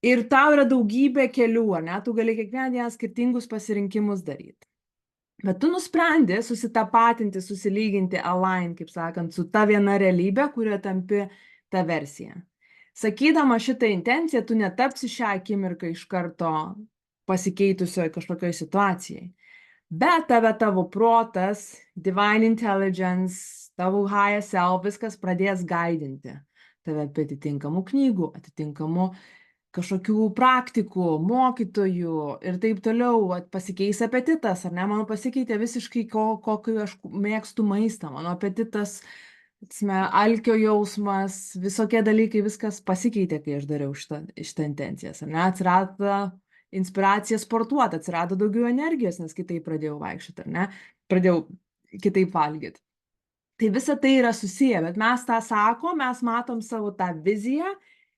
Ir tau yra daugybė kelių, ar ne? Tu gali kiekvieną dieną skirtingus pasirinkimus daryti. Bet tu nusprendi susitapatinti, susilyginti, align, kaip sakant, su ta viena realybė, kurioje tampi ta versija. Sakydama šitą intenciją, tu netapsi šią akimirką iš karto pasikeitusioje kažkokioje situacijai. Bet tavo protas, divine intelligence, tavo higher self, viskas pradės gaidinti tave apie atitinkamų knygų, atitinkamų kažkokių praktikų, mokytojų ir taip toliau, pasikeis apetitas, ar ne, mano pasikeitė visiškai kokį aš mėgstu maistą, mano apetitas, alkio jausmas, visokie dalykai, viskas pasikeitė, kai aš dariau šitą intencijas, ar ne, atsirado inspiracija sportuoti, atsirado daugiau energijos, nes kitaip pradėjau vaikščioti, ar ne, pradėjau kitaip valgyti. Tai visa tai yra susiję, bet mes tą sakom, mes matom savo tą viziją,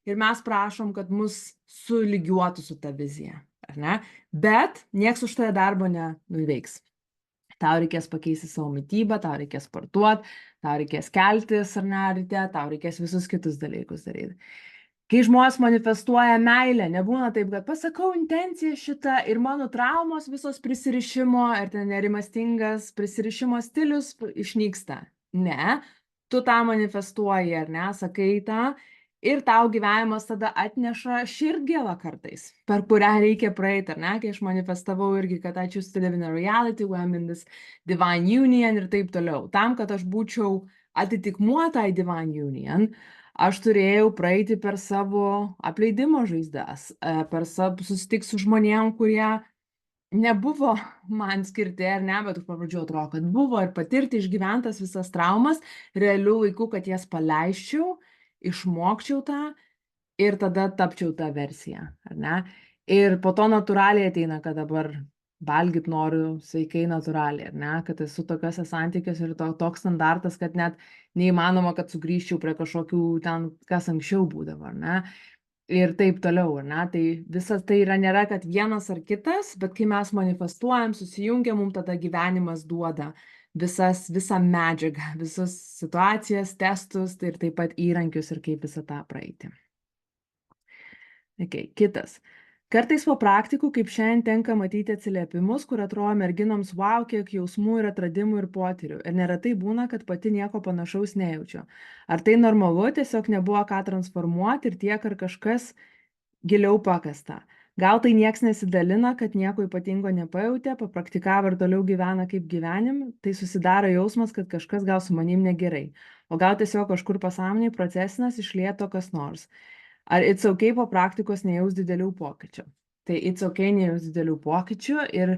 ir mes prašom, kad mus sulygiuotų su ta vizija, ar ne? Bet nieks už tave darbo nenuveiks. Tau reikės pakeisti savo mitybą, tau reikės sportuoti, tau reikės keltis ar ne ryte, tau reikės visus kitus dalykus daryti. Kai žmonės manifestuoja meilę, nebūna taip, kad pasakau intenciją šitą ir mano traumos visos prisirišimo ir ten nerimastingas prisirišimo stilius išnyksta. Ne, tu tą manifestuoji, ar ne, sakai tą, ir tau gyvenimas tada atneša širdgėlą kartais, per kurią reikia praeiti, ar ne, kai aš manifestavau irgi, kad I choose to live in a reality where I'm in this divine union ir taip toliau. Tam, kad aš būčiau atitikmuo tai divine union, aš turėjau praeiti per savo apleidimo žaizdas, susitikti su žmonėm, kurie nebuvo man skirti, ar ne, bet iš pradžių atrodo, kad buvo, ir patirti išgyventas visas traumas realių laikų, kad jas paleisčiau, išmokčiau tą ir tada tapčiau tą versiją, ar ne? Ir po to natūraliai ateina, kad dabar valgyt noriu sveikai natūraliai, ar ne? Kad esu tokiuose santykiuose ir toks standartas, kad net neįmanoma, kad sugrįžčiau prie kažkokių ten, kas anksčiau būdavo, ar ne? Ir taip toliau, ar ne? Tai visas tai nėra, kad vienas ar kitas, bet kai mes manifestuojam, susijungiam, mums tada gyvenimas duoda visą medžiagą, visas situacijas, testus tai ir taip pat įrankius ir kaip visą tą praeiti. Okay, kitas. Kartais po praktikų, kaip šiandien tenka matyti atsiliepimus, kur atrodo merginoms, wow, kiek jausmų ir atradimų ir potyrių. Ir neretai būna, kad pati nieko panašaus nejaučiu. Ar tai normalu, tiesiog nebuvo ką transformuoti ir tiek ar kažkas giliau pakasta. Gal tai nieks nesidalina, kad nieko ypatingo nepajautė, papraktikavo ir toliau gyvena kaip gyvenim, tai susidaro jausmas, kad kažkas gal su manim negerai. O gal tiesiog kažkur pasąmonėj procesinas iš lėto kas nors. Ar it's okay po praktikos nejaus didelių pokyčių? Tai it's okay nejaus didelių pokyčių ir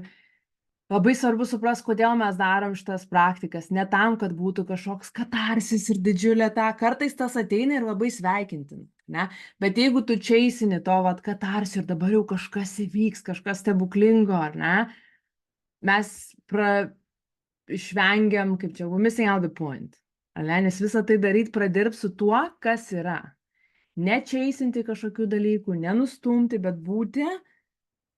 labai svarbu suprasti, kodėl mes darom šitas praktikas. Ne tam, kad būtų kažkoks katarsis ir didžiulė ta. Kartais tas ateina ir labai sveikintina, ne? Bet jeigu tu čeisini to katarsis ir dabar jau kažkas įvyks, kažkas stebuklingo, ar ne? Mes išvengiam, kaip čia, we're missing out the point. Ar ne? Nes visą tai daryti pradirb su tuo, kas yra. Nečeisinti kažkokių dalykų, nenustumti, bet būti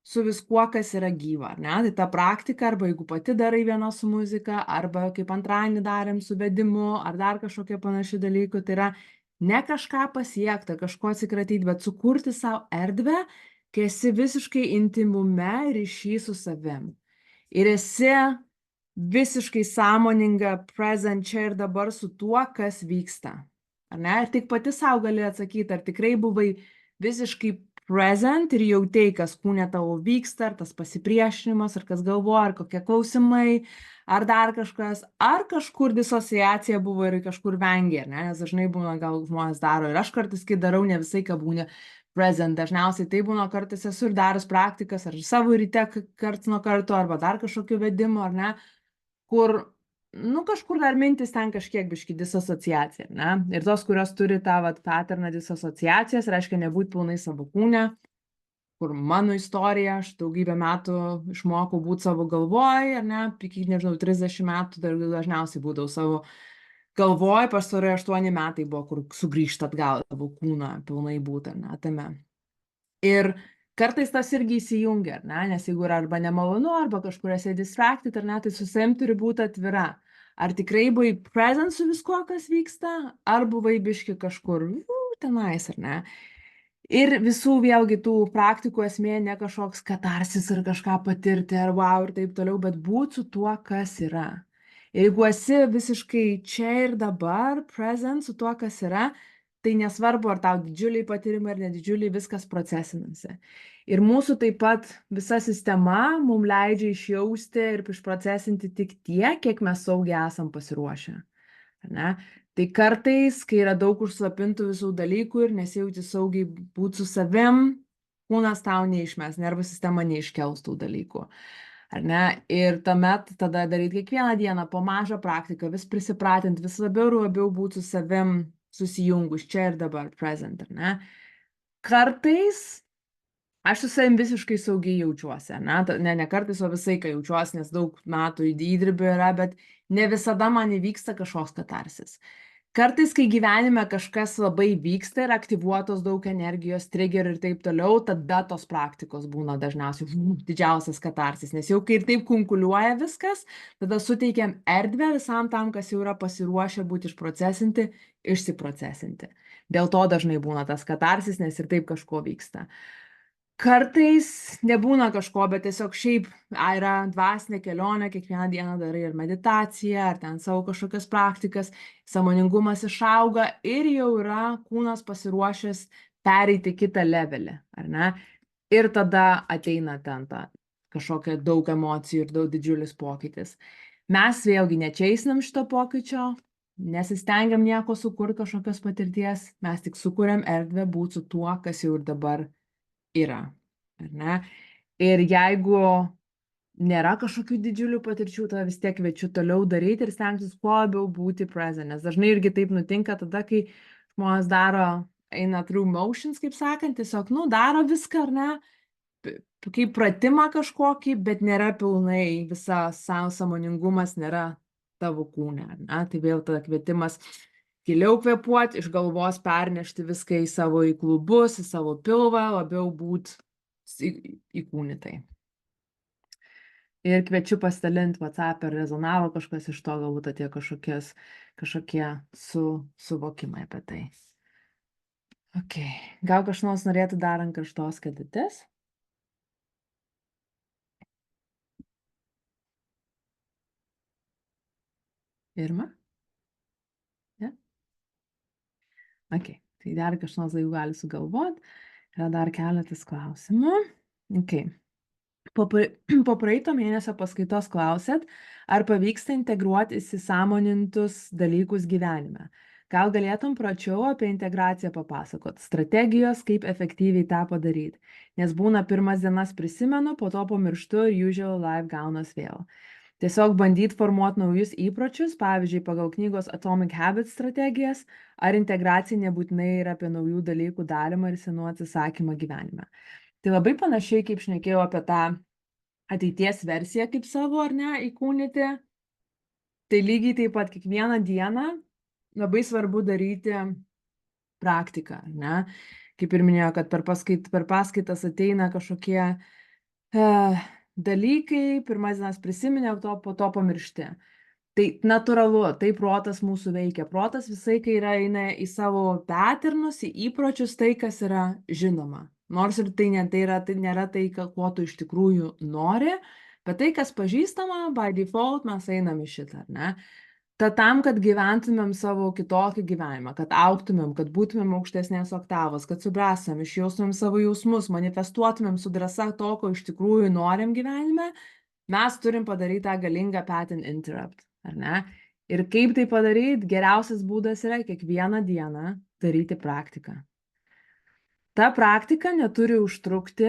su viskuo, kas yra gyva, ar ne? Tai ta praktika, arba jeigu pati darai viena su muzika, arba kaip antradienį darėm su vedimu, ar dar kažkokie panašių dalykų, tai yra ne kažką pasiekta, kažko atsikratyti, bet sukurti savo erdvę, kai esi visiškai intimume ryšy su savim. Ir esi visiškai sąmoninga, present čia ir dabar su tuo, kas vyksta. Ar ne? Ir tik pati savo gali atsakyti, ar tikrai buvai visiškai present ir jautei, kas kūne tavo vyksta, ar tas pasipriešinimas, ar kas galvoja, ar kokie klausimai, ar dar kažkas, ar kažkur disociacija buvo ir kažkur vengia, ar ne? Nes dažnai būna, gal žmonės daro, ir aš kartais, kai darau, ne visai, ką būna present, dažniausiai tai būna kartais esu ir daręs praktikas, ar savo ryte karts nuo karto, arba dar kažkokiu vedimu, ar ne? Kur kažkur dar mintis ten kažkiek biški disasociacija, ne? Ir tos, kurios turi tą paterną disasociacijas, reiškia nebūti pilnai savo kūne, kur mano istorija, aš daugybę metų išmokau būti savo galvoj, ar ne, iki, nežinau, 30 metų dar dažniausiai būdavau savo galvoj, pastarai 8 metai buvo, kur sugrįžta atgal savo kūną, pilnai būti, ar ne, tame. Ir kartais tas irgi įsijungia, ar ne, nes jeigu yra arba nemalonu, arba kažkur esi distracted, ar ne, tai su savim turi būti atvira. Ar tikrai buvai present su viskuo, kas vyksta, ar buvai biški kažkur tenais, ar ne. Ir visų vėlgi tų praktikų esmė ne kažkoks katarsis ar kažką patirti, ar wow ir taip toliau, bet būti su tuo, kas yra. Ir jeigu esi visiškai čia ir dabar, present su tuo, kas yra, tai nesvarbu, ar tau didžiuliai patyrimai ar nedidžiuliai, viskas procesinasi. Ir mūsų taip pat visa sistema mums leidžia išjausti ir išprocesinti tik tiek, kiek mes saugiai esam pasiruošę. Ar ne? Tai kartais, kai yra daug užslapintų visų dalykų ir nesijauti saugiai būti su savim, kūnas tau neišmes, nervų sistema neiškels tų dalykų. Ar ne? Ir tuomet tada daryti kiekvieną dieną po mažą praktiką, vis prisipratinti, vis labiau ir labiau būti su savim susijungus čia ir dabar, present, ar ne? Kartais aš su savim visiškai saugiai jaučiuosi, ne kartais, o visai, kai jaučiuosi, nes daug metų įdirbio yra, bet ne visada man įvyksta kažkoks katarsis. Kartais, kai gyvenime kažkas labai vyksta ir aktyvuotos daug energijos, trigger ir taip toliau, tada tos praktikos būna dažniausiai didžiausias katarsis, nes jau kai ir taip kunkuliuoja viskas, tada suteikiam erdvę visam tam, kas jau yra pasiruošę būti išprocesinti, išsiprocesinti. Dėl to dažnai būna tas katarsis, nes ir taip kažko vyksta. Kartais nebūna kažko, bet tiesiog šiaip yra dvasinė kelionė, kiekvieną dieną darai ir meditaciją, ar ten savo kažkokias praktikas, sąmoningumas išauga ir jau yra kūnas pasiruošęs pereiti kitą levelį, ar ne? Ir tada ateina ten ta kažkokia daug emocijų ir daug didžiulis pokytis. Mes vėlgi nečeisinam šito pokyčio, nesistengiam nieko sukurti kažkokios patirties, mes tik sukuriam erdvę būti su tuo, kas jau ir dabar yra, ar ne? Ir jeigu nėra kažkokių didžiulių patirčių, tada vis tiek kviečiu toliau daryti ir stengtis kuo labiau būti present, nes dažnai irgi taip nutinka tada, kai žmonės daro, eina through motions, kaip sakant, tiesiog, daro viską, ar ne, kaip pratimą kažkokį, bet nėra pilnai, visa sąmoningumas nėra tavo kūne, ar ne, tai vėl tada kvietimas giliau kvėpuoti, iš galvos pernešti viską į savo klubus, į savo pilvą, labiau būti įkūnytai. Ir kviečiu pasidalinti WhatsApp, ar rezonavo kažkas iš to, galbūt atėjo kažkokie suvokimai apie tai. Ok, gal kažkas nors norėtų dar ant karštos kėdutės? Irma? Ne? Ok, tai dar kažkas nors jau gali sugalvoti. Yra dar keletas klausimų. Ok. Po praeito mėnesio paskaitos klausėt, ar pavyksta integruoti įsisąmonintus dalykus gyvenime. Gal galėtum plačiau apie integraciją papasakot, strategijos, kaip efektyviai tą padaryti. Nes būna pirmas dienas prisimenu, po to pamirštu ir usual life gaunas vėl. Tiesiog bandyti formuoti naujus įpročius, pavyzdžiui, pagal knygos Atomic Habits strategijas, ar integracija nebūtinai yra apie naujų dalykų darymą ir senų atsisakymą gyvenime. Tai labai panašiai, kaip šnekėjau apie tą ateities versiją kaip savo, ar ne, įkūnyti. Tai lygiai taip pat kiekvieną dieną labai svarbu daryti praktiką, ar ne? Kaip ir minėjau, kad per paskaitas ateina kažkokie dalykai, pirmas dienas prisiminė, po to pamiršti. Tai natūralu, tai protas mūsų veikia. Protas visai, kai eina į savo paternus, į įpročius, tai, kas yra žinoma. Nors ir tai nėra tai, ko tu iš tikrųjų nori, bet tai, kas pažįstama, by default mes einam į šitą, ar ne? Tad tam, kad gyventumėm savo kitokį gyvenimą, kad augtumėm, kad būtumėm aukštesnės oktavos, kad subręstumėm, išjaustumėm savo jausmus, manifestuotumėm su drąsa to, ko iš tikrųjų norim gyvenime, mes turim padaryti tą galingą pattern interrupt, ar ne? Ir kaip tai padaryti, geriausias būdas yra kiekvieną dieną daryti praktiką. Ta praktika neturi užtrukti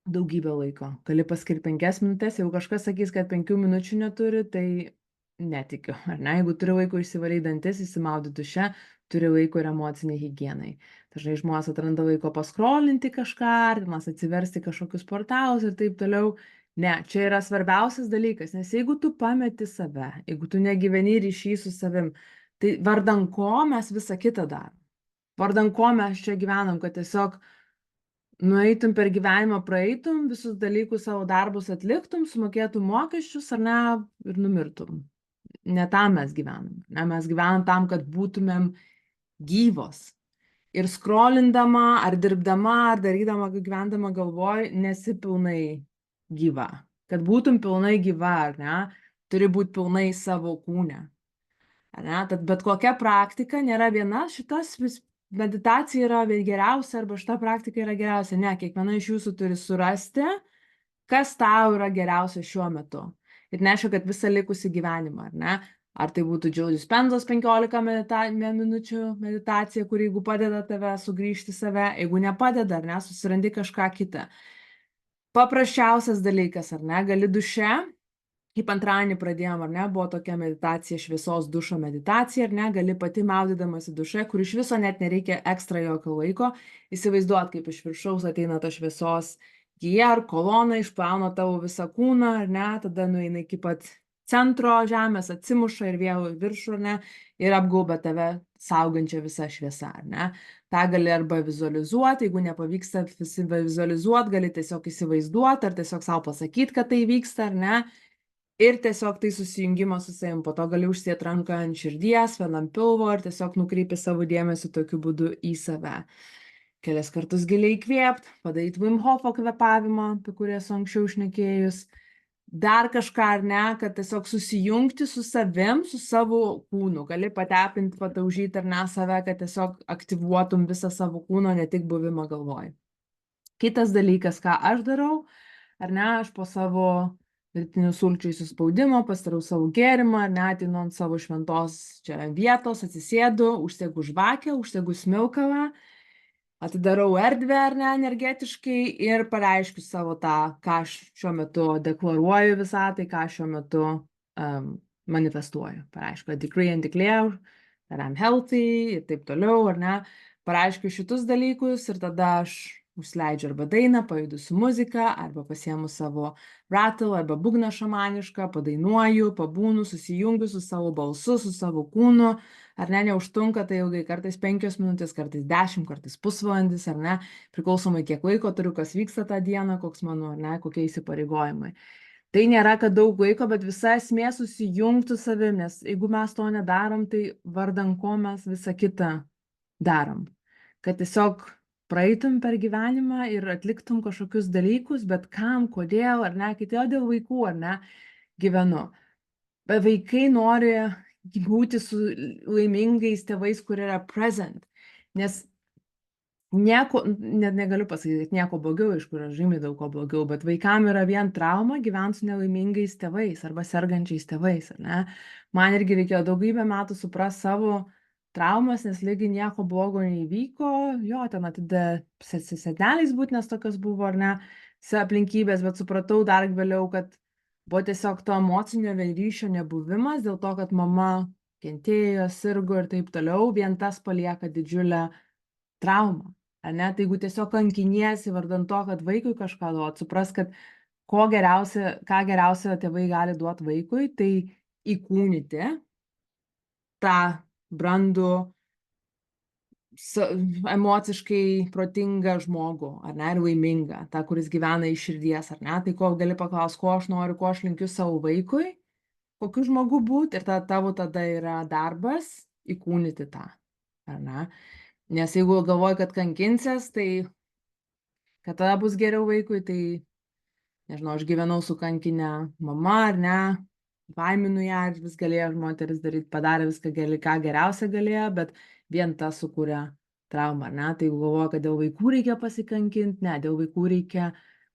daugybę laiko. Gali paskirti 5 minutės, jeigu kažkas sakys, kad 5 minučių neturi, tai netikiu, ar ne? Jeigu turi laiko išsivalyti dantis, įsimaudyti duše, turi laiko ir emociniai higienai. Dažnai žmonės atranda laiko paskrolinti kažką, ar tenais atsiversti kažkokius portalus ir taip toliau. Ne, čia yra svarbiausias dalykas, nes jeigu tu pameti save, jeigu tu negyveni ryšį su savim, tai vardan ko mes visą kitą darom? Vardan ko mes čia gyvenam, kad tiesiog nueitum per gyvenimą, praeitum, visus dalykus, savo darbus atliktum, sumokėtum mokesčius ar ne ir numirtum. Ne tam mes gyvenam. Ne, mes gyvenam tam, kad būtumėm gyvos. Ir skrolindama, ar dirbdama, ar darydama, gyvendama galvoj, nesi pilnai gyva. Kad būtum pilnai gyva, ar ne, turi būti pilnai savo kūne. Ar ne? Tad bet kokia praktika nėra viena, meditacija yra geriausia arba šita praktika yra geriausia. Ne, kiekviena iš jūsų turi surasti, kas tau yra geriausia šiuo metu. Ir neaišku, kad visą likusį gyvenimą, ar ne? Ar tai būtų Joe Dispenzos 15 minučių meditacija, kuri jeigu padeda tave sugrįžti save, jeigu nepadeda, ar ne, susirandi kažką kitą. Paprasčiausias dalykas, ar ne, gali duše, kaip antradienį pradėjom, ar ne, buvo tokia meditacija, šviesos dušo meditacija, ar ne, gali pati maudydamasi duše, kur iš viso net nereikia ekstra jokio laiko, įsivaizduot, kaip iš viršaus ateina ta šviesos gija ar kolona, išplauna tavo visą kūną, ar ne, tada nueina iki pat centro žemės, atsimuša ir vėl viršų, ar ne, ir apgaubia tave saugančią visą šviesą, ar ne. Ta gali arba vizualizuoti, jeigu nepavyksta vizualizuoti, gali tiesiog įsivaizduoti, ar tiesiog savo pasakyti, kad tai vyksta, ar ne. Ir tiesiog tai susijungimas su savim, po to gali užsėti ranką ant širdies, vienam pilvo ir tiesiog nukreipi savo dėmesį tokiu būdu į save. Kelias kartus giliai įkvėpt, padaryti Wim Hofo kvėpavimą, apie kurį esu anksčiau šnekėjus. Dar kažką, ar ne, kad tiesiog susijungti su savim, su savo kūnu. Gali patepinti, pataužyti ar ne save, kad tiesiog aktyvuotum visą savo kūno, ne tik buvimą galvoj. Kitas dalykas, ką aš darau, ar ne, aš po savo dirbtinių sulčių įsispaudimo pasidarau savo gėrimą, ar ne, ateinu ant savo šventos čia vietos, atsisėdu, užsegu žvakę, užsegu smilkalą, atidarau erdvę, ar ne, energetiškai ir pareiškiu savo tą, ką aš šiuo metu deklaruoju visatai, ką aš šiuo metu manifestuoju. Pareiškiu, decree and declare, that I'm healthy ir taip toliau, ar ne. Pareiškiu šitus dalykus ir tada aš užsileidžiu arba dainą, pajudu su muzika, arba pasiemu savo rattle, arba būgną šamanišką, padainuoju, pabūnu, susijungiu su savo balsu, su savo kūnu. Ar ne, neužtrunka tai ilgai, kartais 5 minutės, kartais 10, kartais pusvalandis, ar ne, priklausomai kiek laiko turiu, kas vyksta tą dieną, koks mano, ar ne, kokie įsipareigojimai. Tai nėra, kad daug laiko, bet visa esmė susijungti savim, nes jeigu mes to nedarom, tai vardan ko mes visą kitą darom. Kad tiesiog praeitum per gyvenimą ir atliktum kažkokius dalykus, bet kam, kodėl, ar ne, kitėjo dėl vaikų, ar ne, gyvenu. Bet vaikai nori būti su laimingais tėvais, kurie yra present. Nes nieko, net negaliu pasakyti, kad nieko blogiau, iš kur žymiai daug ko blogiau, bet vaikam yra vien trauma gyventi su nelaimingais tėvais arba sergančiais tėvais, ar ne? Man irgi reikėjo daugybę metų suprast savo traumas, nes lygiai nieko blogo neįvyko, jo, ten atidė seneliais būt, nes tokios buvo, ar ne, aplinkybės, bet supratau dar vėliau, kad buvo tiesiog to emocinio ryšio nebuvimas, dėl to, kad mama kentėjo, sirgo ir taip toliau, vien tas palieka didžiulę traumą. Ar ne? Tai jeigu tiesiog kankiniesi vardan to, kad vaikui kažką duot, supras, kad ką geriausia tėvai gali duoti vaikui, tai įkūnyti tą brandų, emociškai protingą žmogų, ar ne, ir laimingą, tą, kuris gyvena iš širdies, ar ne, tai ko gali paklausti, ko aš noriu, ko aš linkiu savo vaikui, kokiu žmogu būti, ir tavo tada yra darbas įkūnyti tą, ar ne. Nes jeigu galvoji, kad kankinsies, tai kad tada bus geriau vaikui, tai, nežinau, aš gyvenau su kankinė mama, ar ne, baiminu ją, ir vis galėjo moteris daryti, padarė viską, ką geriausia galėjo, bet vien tas sukūrė traumą, ar ne, tai galvoju, kad dėl vaikų reikia pasikankinti, ne, dėl vaikų reikia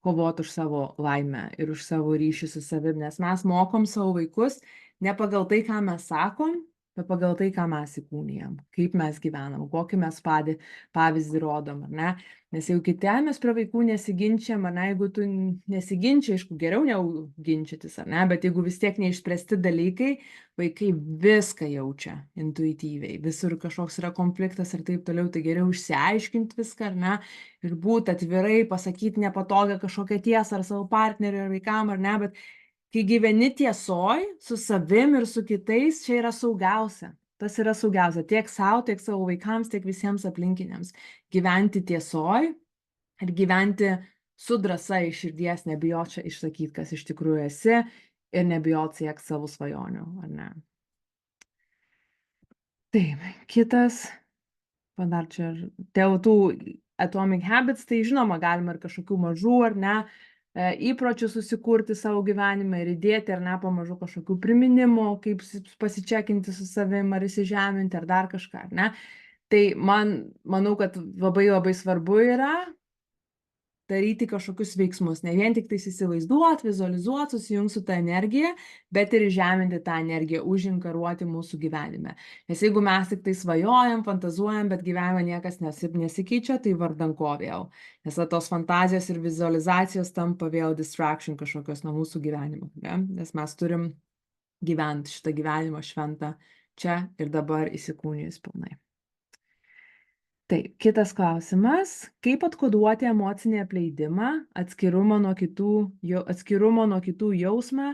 kovoti už savo laimę ir už savo ryšį su savim, nes mes mokom savo vaikus ne pagal tai, ką mes sakom, bet pagal tai, ką mes įkūnijam, kaip mes gyvenam, kokį mes pavyzdį rodom, ar ne? Nes jau kiti mes prie vaikų nesiginčiam, ar ne, jeigu tu nesiginčiai, aišku, geriau negu ginčytis, ar ne, bet jeigu vis tiek neišspręsti dalykai, vaikai viską jaučia intuityviai, visur kažkoks yra konfliktas ir taip toliau, tai geriau išsiaiškinti viską, ar ne, ir būti atvirai, pasakyti nepatogią kažkokią tiesą ar savo partneriui ar vaikam, ar ne, bet kai gyveni tiesoj su savim ir su kitais, čia yra saugiausia. Tas yra saugiausia tiek savo, tiek savo vaikams, tiek visiems aplinkiniams. Gyventi tiesoj ir gyventi su drąsa iš širdies, nebijot čia išsakyti, kas iš tikrųjų esi ir nebijot siekti savo svajonių, ar ne? Taip, kitas, dar čia, dėl tų Atomic Habits, tai žinoma, galima ir kažkokių mažų, ar ne, įpročių susikurti savo gyvenime ir įdėti, ar ne, pamažu kažkokių priminimų, kaip pasičekinti su savim, ar įsižeminti, ar dar kažką, ar ne. Tai manau, kad labai labai svarbu yra daryti kažkokius veiksmus, ne vien tik tais įsivaizduot, vizualizuot, susijungt su ta energija, bet ir žeminti tą energiją, užinkaruoti mūsų gyvenime. Nes jeigu mes tik tai svajojam, fantazuojam, bet gyvenime niekas nesikeičia, tai vardan ko vėl. Nes tos fantazijos ir vizualizacijos tampa vėl distraction kažkokios nuo mūsų gyvenimo. Ne? Nes mes turim gyventi šitą gyvenimą šventą čia ir dabar įsikūnijus pilnai. Taip, kitas klausimas. Kaip atkoduoti emocinį apleidimą, atskirumą nuo kitų jausmą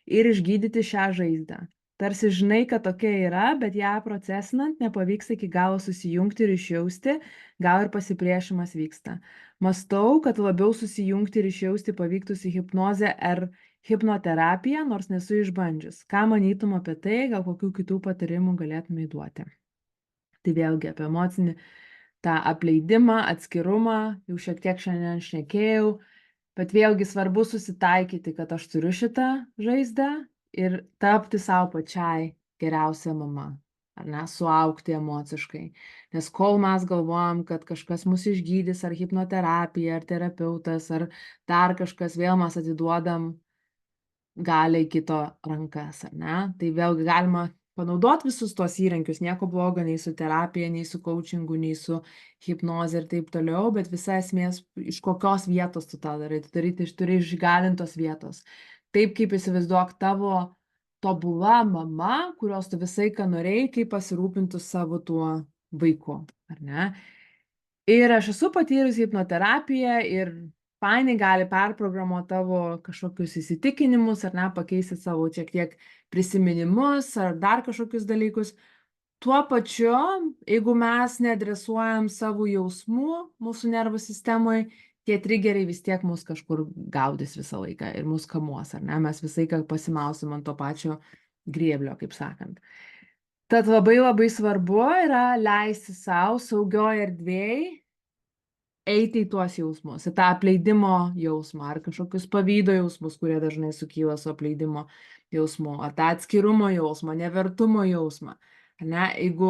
ir išgydyti šią žaizdą? Tarsi žinai, kad tokia yra, bet ją procesinant nepavyks iki galo susijungti ir išjausti, gal ir pasipriešimas vyksta. Mąstau, kad labiau susijungti ir išjausti pavyktų su hipnoze ar hipnoterapija, nors nesu išbandžius. Ką manytum apie tai, gal kokių kitų patarimų galėtumai duoti? Tai vėlgi apie emocinį tą apleidimą, atskirumą, jau šiek tiek šiandien šnekėjau, bet vėlgi svarbu susitaikyti, kad aš turiu šitą žaizdą ir tapti savo pačiai geriausia mama, ar ne, suaugti emociškai. Nes kol mes galvojam, kad kažkas mus išgydys, ar hipnoterapija, ar terapeutas, ar dar kažkas, vėl mes atiduodam galią į kito rankas, ar ne? Tai vėlgi galima panaudoti visus tuos įrankius, nieko blogo nei su terapija, nei su coachingu, nei su hipnoze ir taip toliau, bet visa esmės, iš kokios vietos tu tą darai, tu turi išgalintos vietos. Taip kaip įsivaizduok tavo tobula mama, kurios tu visai ką norėjai, kaip pasirūpintų savo tuo vaiku, ar ne? Ir aš esu patyrus hipnoterapiją ir fainai gali perprogramuoti tavo kažkokius įsitikinimus, ar ne, pakeisti savo šiek tiek prisiminimus ar dar kažkokius dalykus. Tuo pačiu, jeigu mes neadresuojam savo jausmų mūsų nervų sistemoje, tie trigeriai vis tiek mus kažkur gaudys visą laiką ir mus kamuos, ar ne? Mes visą laiką pasimausim ant to pačio grėblio, kaip sakant. Tad labai labai svarbu yra leisti savo saugioje erdvėje eiti į tuos jausmus, į tą apleidimo jausmą, ar kažkokius pavydo jausmus, kurie dažnai sukyla su apleidimo jausmu, ar tą atskirumo jausmą, nevertumo jausmą. Ne? Jeigu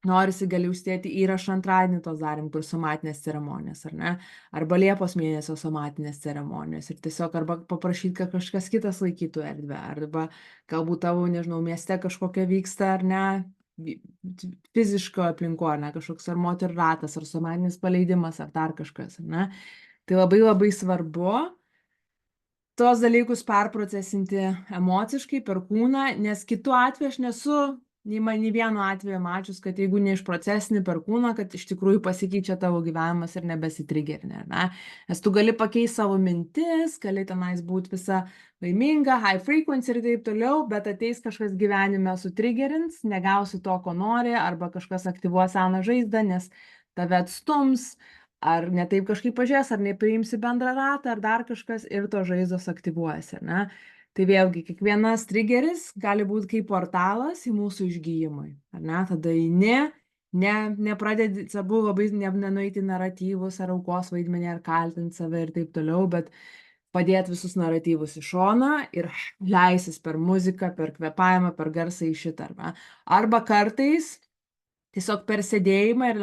norisi, gali užsidėti įrašą antradienį tos darim, kur somatinės ceremonijos, ar ne? Arba Liepos mėnesio somatinės ceremonijos ir tiesiog arba paprašyti, kad kažkas kitas laikytų erdvę, arba galbūt tavo, nežinau, mieste kažkokia vyksta, ar ne, fiziško aplinko, ar ne, kažkoks ar moterų ratas, ar somatinis paleidimas, ar dar kažkas, ar ne? Tai labai labai svarbu tos dalykus perprocesinti emociškai per kūną, nes kitu atveju aš nesu nei vienu atveju mačius, kad jeigu neišprocesini per kūną, kad iš tikrųjų pasikeičia tavo gyvenimas ir nebesitrigerini, ne? Nes tu gali pakeisti savo mintis, gali tenais būti visa laiminga, high frequency ir taip toliau, bet ateis kažkas gyvenime sutrigerins, negausi to, ko nori, arba kažkas aktyvuos seną žaizdą, nes tave atstums, ar ne taip kažkaip pažiūrės, ar nepriimsi bendrą ratą, ar dar kažkas ir to žaizdos aktyvuosi, ne? Tai vėlgi, kiekvienas trigeris gali būti kaip portalas į mūsų išgijimui, ar ne? Tada nepradedi, sabu labai nenueiti naratyvus, ar aukos vaidmenį, ar kaltinti save ir taip toliau, bet padėti visus naratyvus į šoną ir leisis per muziką, per kvėpavimą, per garsą į šitą, arba kartais tiesiog per sėdėjimą ir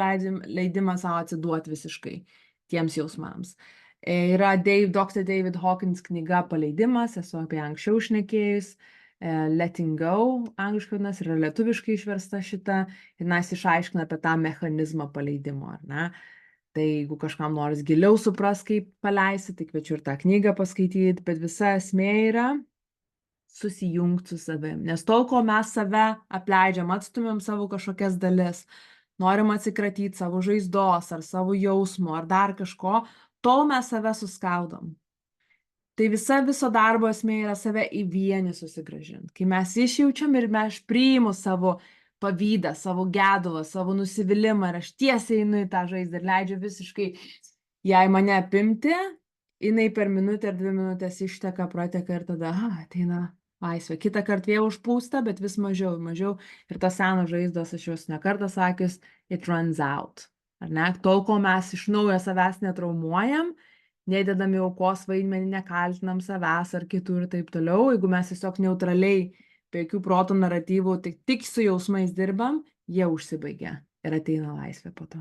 leidimą savo atsiduoti visiškai tiems jausmams. Yra Dr. David Hawkins knyga Paleidimas, esu apie anksčiau šnekėjus, letting go, angliškai vadinasi, yra lietuviškai išversta šita, ir mes išaiškina apie tą mechanizmą paleidimo, ar ne? Tai jeigu kažkam noris giliau supras, kaip paleisti, tai kviečiu ir tą knygą paskaityti, bet visa esmė yra susijungti su savim. Nes tol, kol mes save apleidžiam, atstumėm savo kažkokias dalis, norim atsikratyti savo žaizdos, ar savo jausmo, ar dar kažko, tol mes save suskaudom. Tai viso darbo esmė yra save į vienį susigrąžinti. Kai mes išjaučiam ir mes priimu savo pavydą, savo gedulą, savo nusivylimą ir aš tiesiai einu į tą žaizdą ir leidžiu visiškai jai mane apimti, jinai per minutę ar 2 minutės išteka, prateka ir tada ateina laisvė. Kitą kartą vėl užpūsta, bet vis mažiau ir mažiau. Ir tas senos žaizdos, aš jūs nekartą sakius, it runs out. Ar ne? Tol, kol mes iš naujo savęs netraumuojam, neįdedami aukos vaidmenį, nekaltinam savęs ar kitų ir taip toliau. Jeigu mes tiesiog neutraliai, be jokių proto naratyvų, tik su jausmais dirbam, jie užsibaigia ir ateina laisvė po to.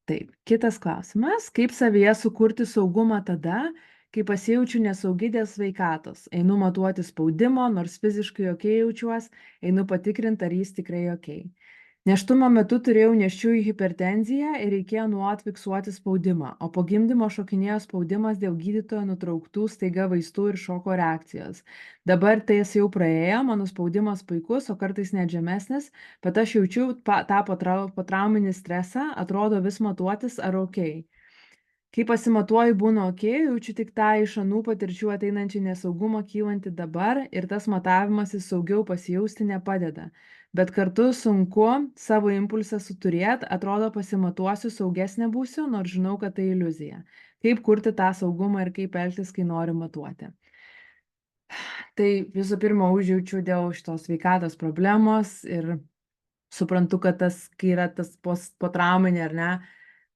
Taip, kitas klausimas. Kaip savyje sukurti saugumą tada, kai pasijaučiu nesaugi dėl sveikatos? Einu matuoti spaudimo, nors fiziškai ok jaučiuos, einu patikrinti, ar jis tikrai ok. Nėštumo metu turėjau nėščiųjų hipertenziją ir reikėjo nuolat fiksuoti spaudimą, o po gimdymo šokinėjo spaudimas dėl gydytojo nutrauktų staiga vaistų ir šoko reakcijos. Dabar tai jau praėjo, mano spaudimas puikus, o kartais net žemesnis, bet aš jaučiu tą potrauminį stresą, atrodo vis matuotis ar ok. Kai pasimatuoju būna ok, jaučiu tik tą iš anų patirčių ateinančią nesaugumą kylantį dabar ir tas matavimasis saugiau pasijausti nepadeda. Bet kartu sunku savo impulsą suturėti, atrodo pasimatuosiu saugesnė būsiu, nors žinau, kad tai iliuzija. Kaip kurti tą saugumą ir kaip elgtis, kai nori matuoti. Tai visų pirma, užjaučiu dėl šitos sveikatos problemos ir suprantu, kad tas, kai yra tas potrauminė ar ne,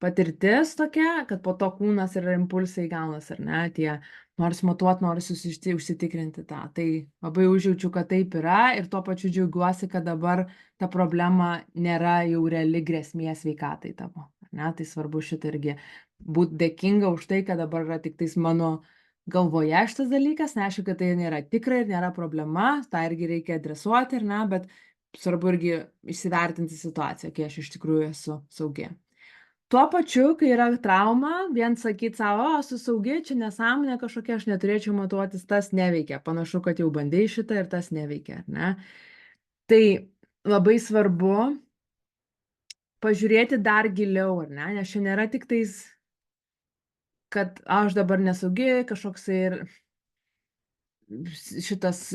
patirtis tokia, kad po to kūnas ir impulsai gaunas, ar ne, tie nors matuot, nors užsitikrinti tą. Tai labai užjaučiu, kad taip yra ir tuo pačiu džiaugiuosi, kad dabar ta problema nėra jau reali grėsmė sveikatai tavo. Ne? Tai svarbu šitą irgi būti dėkinga už tai, kad dabar yra tik tais mano galvoje šitas dalykas, neaišku, kad tai nėra tikra ir nėra problema, tą irgi reikia adresuoti, ar ne, bet svarbu irgi įsivertinti situaciją, kai aš iš tikrųjų esu saugi. Tuo pačiu, kai yra trauma, vien sakyti savo, esu saugi, čia nesąmonė kažkokia, aš neturėčiau matuotis, tas neveikia. Panašu, kad jau bandėjai šitą ir tas neveikia, ar ne? Tai labai svarbu pažiūrėti dar giliau, ar ne? Nes čia nėra tik tais, kad aš dabar nesaugi, kažkoks ir šitas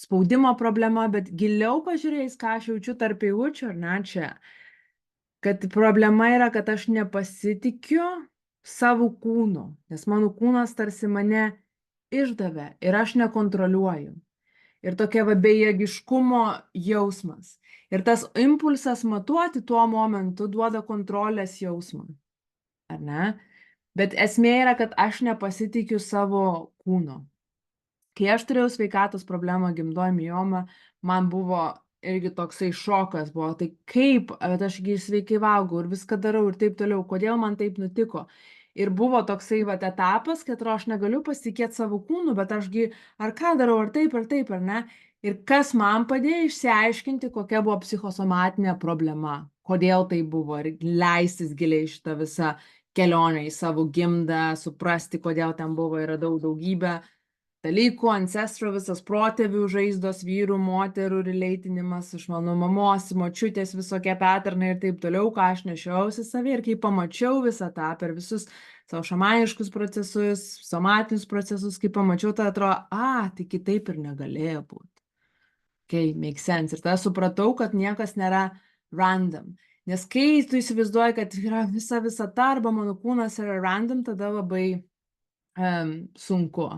spaudimo problema, bet giliau pažiūrėjus, ką aš jaučiu tarp eilučių, ar ne, čia. Kad problema yra, kad aš nepasitikiu savo kūnu, nes mano kūnas tarsi mane išdavė ir aš nekontroliuoju. Ir tokia bejėgiškumo jausmas. Ir tas impulsas matuoti tuo momentu duoda kontrolės jausmą. Ar ne? Bet esmė yra, kad aš nepasitikiu savo kūnu. Kai aš turėjau sveikatos problemą, gimdoj miomą, man buvo irgi toksai šokas buvo, tai kaip, bet aš sveikai valgau ir viską darau ir taip toliau, kodėl man taip nutiko. Ir buvo toksai etapas, kad aš negaliu pasitikėti savo kūnu, bet ašgi ar ką darau, ar taip, ar ne. Ir kas man padėjo išsiaiškinti, kokia buvo psichosomatinė problema, kodėl tai buvo ir leistis giliai šitą visą kelionę į savo gimdą, suprasti, kodėl ten buvo ir radau daugybę dalykų, ancestro, visas protėvių žaizdos, vyrų, moterų relaitinimas, iš mano mamos, močiutės, visokie paternai ir taip toliau, ką aš nešiausi savį ir kai pamačiau visą tą per visus savo šamaniškus procesus, somatinius procesus, kai pamačiau, tai atrodo, tai kitaip ir negalėjo būti. Okay, make sense. Ir tada supratau, kad niekas nėra random. Nes kai tu įsivaizduoji, kad yra visa ta, arba mano kūnas yra random, tada labai sunku.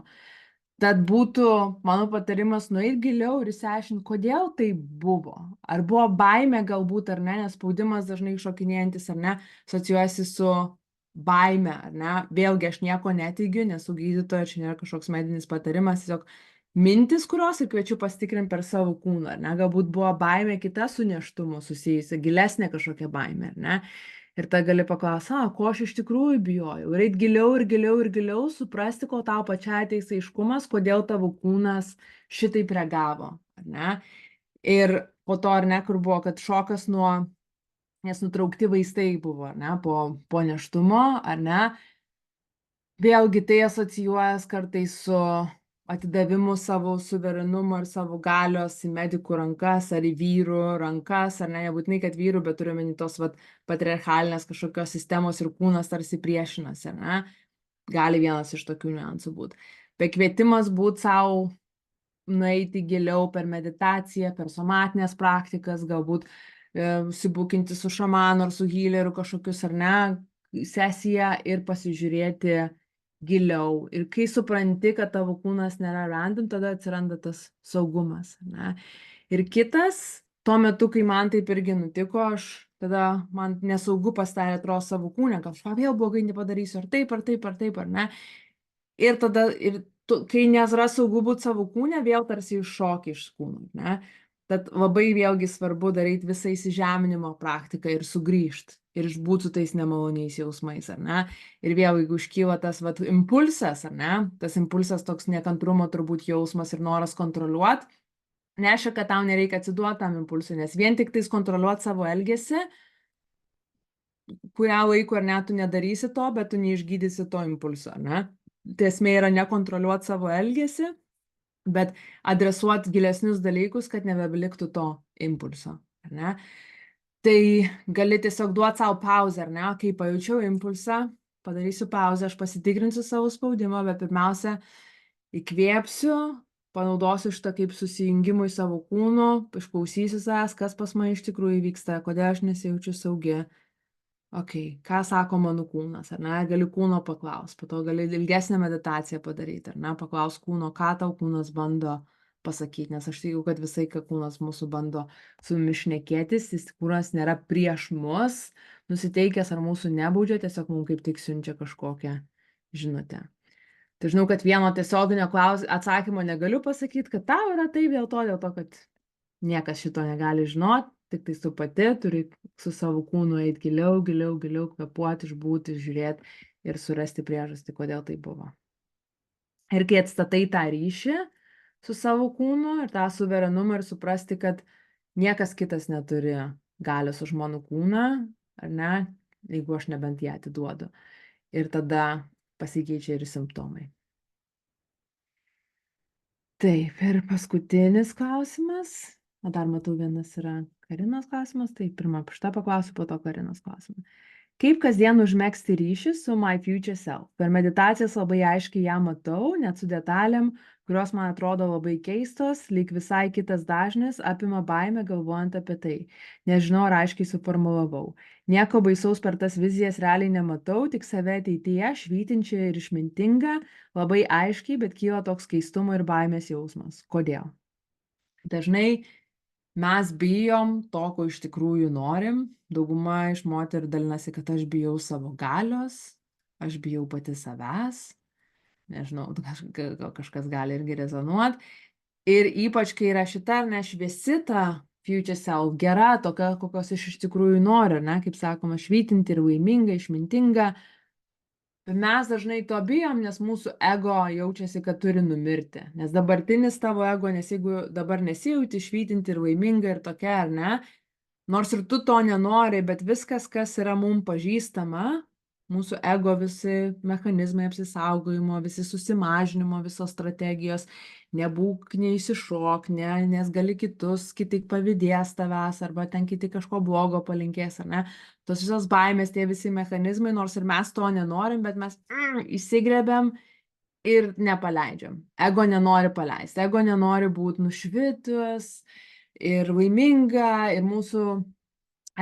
Tad būtų mano patarimas nueiti giliau ir išsiaiškinti, kodėl tai buvo. Ar buvo baimė galbūt, ar ne, nes spaudimas dažnai šokinėjantis, ar ne, asocijuojasi su baime, ar ne. Vėlgi aš nieko neteigiu, nesu gydytoja, čia nėra kažkoks medinis patarimas, tiesiog mintis, kurios ir kviečiu pasitikrinti per savo kūną, ar ne. Galbūt buvo baimė kita su nėštumu susijusi, gilesnė kažkokia baimė, ar ne. Ir ta gali paklausti, ko aš iš tikrųjų bijojau. Ir eit giliau ir giliau ir giliau, suprasti, kol tau pačiai ateis aiškumas, kodėl tavo kūnas šitaip reagavo, ar ne? Ir po to, ar ne, kur buvo, kad šokas nuo, nes nutraukti vaistai buvo, ar ne, po nėštumo, ar ne? Vėlgi tai asocijuojas kartais su atidavimu savo suverenumo ir savo galios į medikų rankas ar į vyrų rankas, ar ne, nebūtinai, kad vyrų, bet turiu omeny tos patriarchalinės kažkokios sistemos ir kūnas tarsi priešinasi, ar ne? Gali vienas iš tokių niuansų būti. Bet kvietimas būti savo, nueiti giliau per meditaciją, per somatinės praktikas, galbūt susibukinti su šamanu ar su healeriu kažkokius, ar ne, sesiją ir pasižiūrėti giliau. Ir kai supranti, kad tavo kūnas nėra random, tada atsiranda tas saugumas, ne? Ir kitas, tuo metu, kai man taip irgi nutiko, tada man nesaugu pasidarė atrodo savo kūne, kažką vėl blogai nepadarysiu, ar taip, ar taip, ar taip, ar ne. Ir tada, kai nėra saugu būti savo kūne, vėl tarsi iššoki iš kūno, ne? Tad labai vėlgi svarbu daryti visą įsižeminimo praktiką ir sugrįžti. Ir išbūti su tais nemaloniais jausmais, ar ne? Ir vėl, jeigu iškyla tas impulsas, ar ne? Tas impulsas toks nekantrumo turbūt jausmas ir noras kontroliuoti, nereiškia, kad tau nereikia atsiduoti tam impulsui, nes vien tik tais kontroliuoti savo elgesį, kurią laiku ar ne, tu nedarysi to, bet tu neišgydysi to impulso, ar ne? Tai esmė yra nekontroliuoti savo elgesį, bet adresuoti gilesnius dalykus, kad nebeliktų to impulso, ar ne? Tai gali tiesiog duoti savo pauzę, ar ne? Kai pajaučiau impulsą, padarysiu pauzę, aš pasitikrinsiu savo spaudimą, bet pirmiausia, įkvėpsiu, panaudosiu šitą kaip susijungimui savo kūno, išklausysiu savęs, kas pas mane iš tikrųjų vyksta, kodėl aš nesijaučiu saugi. Ką sako mano kūnas, ar ne? Gali kūno paklausti, po to gali ilgesnę meditaciją padaryti, ar ne? Paklaus kūno, ką tau kūnas bando pasakyti, nes aš tikiu, kad visai, ką kūnas mūsų bando su mumis šnekėtis, jis kūnas nėra prieš mus, nusiteikęs ar mūsų nebaudžia, tiesiog mums kaip tik siunčia kažkokią žinutę. Tai žinau, kad vieno tiesioginio atsakymo negaliu pasakyti, kad tau yra taip dėl to, kad niekas šito negali žinoti, tik tai tu pati turi su savo kūnu eiti giliau, giliau, giliau, kvėpuoti, išbūti, žiūrėti ir surasti priežastį, kodėl tai buvo. Ir kai atstatai tą ryšį su savo kūnu ir tą suverenumą ir suprasti, kad niekas kitas neturi galios už mano kūną, ar ne, jeigu aš nebent ją atiduodu. Ir tada pasikeičia ir simptomai. Taip, ir paskutinis klausimas. O dar matau, vienas yra Karinos klausimas. Tai pirmą šitą paklausiu, po to Karinos klausimą. Kaip kasdien užmegzti ryšį su my future self? Per meditacijas labai aiškiai ją matau, net su detalėm, kurios man atrodo labai keistos, lyg visai kitas dažnis, apima baimę galvojant apie tai. Nežinau, ar aiškiai suformulavau. Nieko baisaus per tas vizijas realiai nematau, tik save ateityje švytinčią ir išmintingą, labai aiškiai, bet kyla toks keistumo ir baimės jausmas. Kodėl? Dažnai mes bijom to, ko iš tikrųjų norim. Dauguma iš moterų dalinasi, kad aš bijau savo galios, aš bijau pati savęs. Nežinau, gal kažkas gali irgi rezonuoti. Ir ypač, kai yra šita ar ne šviesi ta future self, gera, tokia, kokios iš tikrųjų nori, ne, kaip sakoma, švytinti ir laiminga, išmintinga. Mes dažnai to bijom, nes mūsų ego jaučiasi, kad turi numirti. Nes dabartinis tavo ego, nes jeigu dabar nesijauti švytinti ir laiminga ir tokia, ar ne, nors ir tu to nenori, bet viskas, kas yra mums pažįstama, mūsų ego visi mechanizmai apsisaugojimo, visi susimažinimo, visos strategijos, nebūk, neįsišok, nes gali kiti pavydės tavęs, arba ten kiti kažko blogo palinkės, ar ne. Tos visos baimės, tie visi mechanizmai, nors ir mes to nenorim, bet mes įsigrebiam ir nepaleidžiam. Ego nenori paleisti, ego nenori būti nušvitus ir laiminga, ir mūsų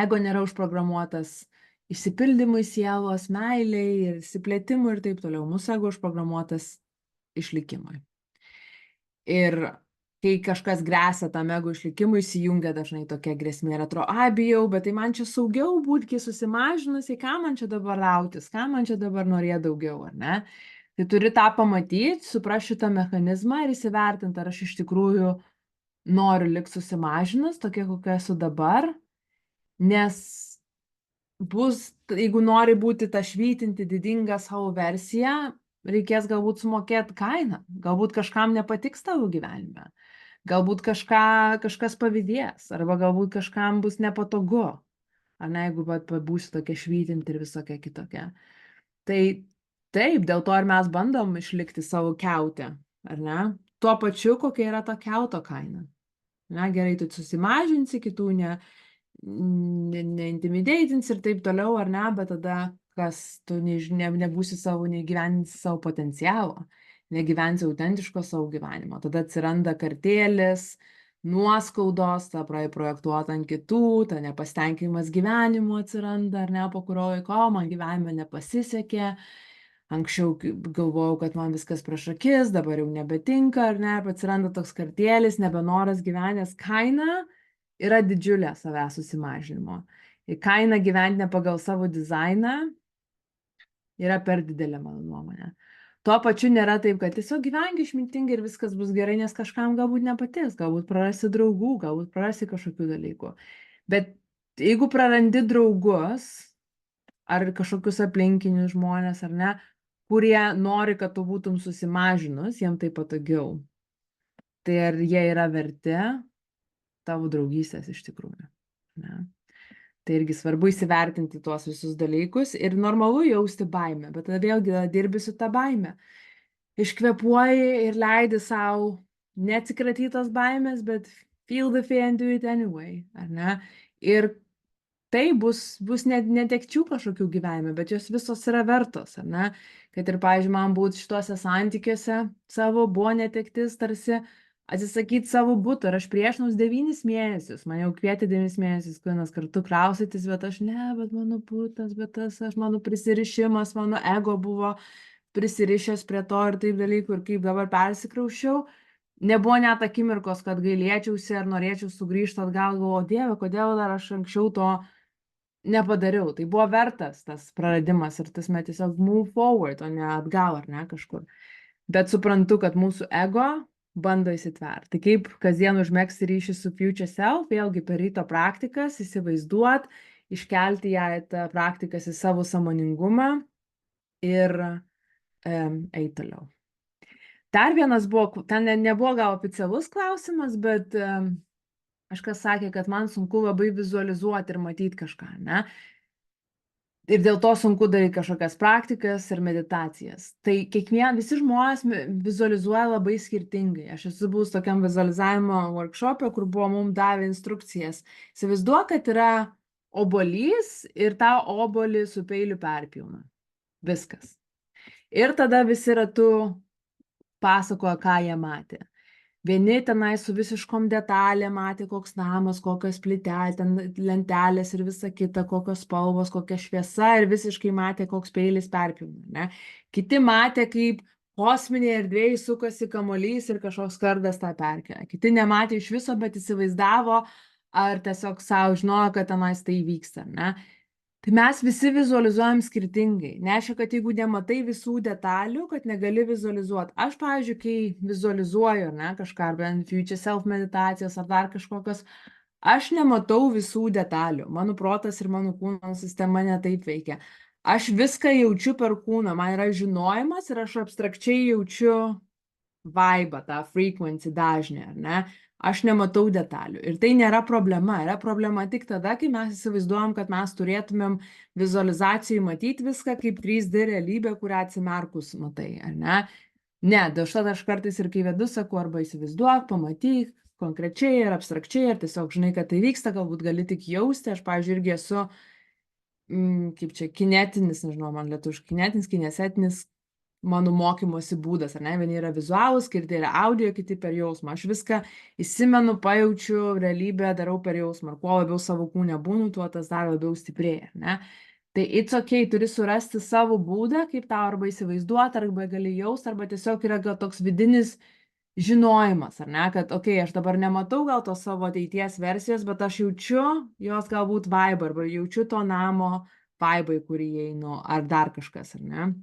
ego nėra užprogramuotas išsipildymui sielos, meiliai ir išsiplėtimui ir taip toliau. Mūsų ego užprogramuotas išlikimui. Ir kai kažkas gresia tam ego išlikimui, įsijungia dažnai tokia grėsmė ir atrodo, bijau, bet tai man čia saugiau būti susimažinusiai, ką man čia dabar lautis, ką man čia dabar norėti daugiau, ar ne? Tai turi tą pamatyti, suprasti šitą mechanizmą ir įsivertinti, ar aš iš tikrųjų noriu likti susimažinus, tokia kokia esu dabar, nes bus, jeigu nori būti ta švytinti, didinga savo versija, reikės galbūt sumokėti kainą. Galbūt kažkam nepatiks tavo gyvenime. Galbūt kažkas pavydės, arba galbūt kažkam bus nepatogu. Ar ne, jeigu būsi tokia švytinti ir visokia kitokia. Tai taip, dėl to ir mes bandom išlikti savo kiautę, ar ne? Tuo pačiu, kokia yra ta kiauto kaina. Na, gerai, tu susimažinsi, kitų neintimidėtins ir taip toliau, ar ne, bet tada kas, tu nebūsi savo, negyvensi savo potencialo, negyvensi autentiško savo gyvenimo. Tada atsiranda kartėlis, nuoskaudos, ta projektuota ant kitų, ta nepasitenkinimas gyvenimu atsiranda, ar ne, po kurio laiko man gyvenime nepasisekė. Anksčiau galvojau, kad man viskas prieš akis, dabar jau nebetinka, ar ne, atsiranda toks kartėlis, nebenoras gyvenęs. Kaina yra didžiulė savęs susimažinimo. Ir kaina gyventi ne pagal savo dizainą yra per didelė, mano nuomonė. Tuo pačiu nėra taip, kad tiesiog gyvenk išmintingai ir viskas bus gerai, nes kažkam galbūt nepatiks, galbūt prarasi draugų, galbūt prarasi kažkokių dalykų. Bet jeigu prarandi draugus ar kažkokius aplinkinius žmonės, ar ne, kurie nori, kad tu būtum susimažinus, jiem tai patogiau. Tai ar jie yra verti tavo draugystės iš tikrųjų? Ne? Tai irgi svarbu įsivertinti tuos visus dalykus ir normalu jausti baimę, bet tada vėlgi dirbi su tą baimę. Iškvepuoji ir leidi savo neatsikratyti tos baimės, bet feel the fear and do it anyway, ar ne? Ir tai bus netekčių kažkokių gyvenime, bet jos visos yra vertos, ar ne? Kad ir, pavyzdžiui, man būt šituose santykiuose savo buvo netektis tarsi atsisakyti savo buto ir aš priešinaus 9 mėnesius, man jau kvietė 9 mėnesius, kvinas kartu kraustytis, bet aš ne, bet mano butas, bet tas, mano prisirišimas, mano ego buvo prisirišęs prie to ir taip dalykų ir kaip dabar persikraušiau. Nebuvo net akimirkos, kad gailėčiausi ar norėčiau sugrįžti atgal, galvoju, o Dieve, kodėl dar aš anksčiau to nepadariau. Tai buvo vertas tas praradimas ir tas met tiesiog move forward, o ne atgal ar ne kažkur. Bet suprantu, kad mūsų ego bando įsitverti. Tai kaip kasdien užmegzti ryšį su future self, vėlgi per ryto praktikas, įsivaizduot, iškelti ją tą praktikas į savo sąmoningumą ir eiti toliau. Dar vienas buvo, ten nebuvo gal oficialus klausimas, bet kažkas sakė, kad man sunku labai vizualizuoti ir matyti kažką, ne? Ir dėl to sunku daryti kažkokias praktikas ir meditacijas. Tai visi žmonės vizualizuoja labai skirtingai. Aš esu buvus tokiam vizualizavimo workshop'e, kur buvo mums davę instrukcijas. Įsivaizduok, kad yra obuolys ir tą obuolį su peiliu perpjauna. Viskas. Ir tada visi ratu pasakoja, ką jie matė. Vieni tenai su visiškom detalėm matė, koks namas, kokios plytelės, ten lentelės ir visa kita, kokios spalvos, kokia šviesa ir visiškai matė, koks peilis perpjauna, ne? Kiti matė, kaip kosminėje erdvėje sukasi kamuolys ir kažkoks kardas tą perkelia. Kiti nematė iš viso, bet įsivaizdavo ar tiesiog savo žinojo, kad tenais tai vyksta, ne? Tai mes visi vizualizuojam skirtingai. Neaišku, kad jeigu nematai visų detalių, kad negali vizualizuoti. Aš, pavyzdžiui, kai vizualizuoju, ne, kažką, arba future self meditacijos ar dar kažkokios, aš nematau visų detalių. Mano protas ir mano kūno sistema netaip veikia. Aš viską jaučiu per kūną. Man yra žinojimas ir aš abstrakčiai jaučiu vibe, tą frequency dažnį, ar ne? Aš nematau detalių. Ir tai nėra problema. Yra problema tik tada, kai mes įsivaizduojam, kad mes turėtumėm vizualizacijai matyti viską kaip 3D realybė, kurią atsimerkus matai, ar ne? Ne, dėl šito aš kartais ir kai vedu sakau, arba įsivaizduok, pamatyk konkrečiai ir abstrakčiai, ir tiesiog žinai, kad tai vyksta, galbūt gali tik jausti. Aš, pavyzdžiui, irgi esu, kaip čia, kinetinis, nežinau, man lietuviškai kinetinis, kinesetinis mano mokymosi būdas, ar ne? Vieni yra vizualūs, kiti yra audio, kiti per jausmą. Aš viską įsimenu, pajaučiu, realybę darau per jausmą. Ir kuo labiau savo kūne būnu, tuo tas dar labiau stiprėja, ne? Tai it's okay, turi surasti savo būdą, kaip tą arba įsivaizduoti, arba gali jausti, arba tiesiog yra gal toks vidinis žinojimas, ar ne? Kad, okay, aš dabar nematau gal tos savo ateities versijos, bet aš jaučiu jos galbūt vibe, arba jaučiu to namo vibe, į kurį einu, ar dar kažkas, ar ne?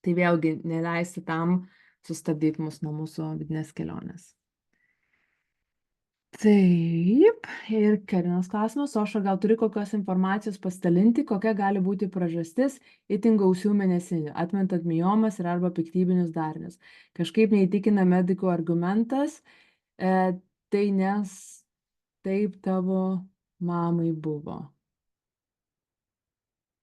Tai vėlgi neleisti tam sustabdyti mus nuo mūsų vidinės kelionės. Taip, ir Karinos klausimas, Oša, gal turi kokios informacijos pasidalinti, kokia gali būti priežastis itin gausių mėnesinių, atmetant miomas ir arba piktybinius darinius. Kažkaip neįtikina medikų argumentas, tai nes taip tavo mamai buvo.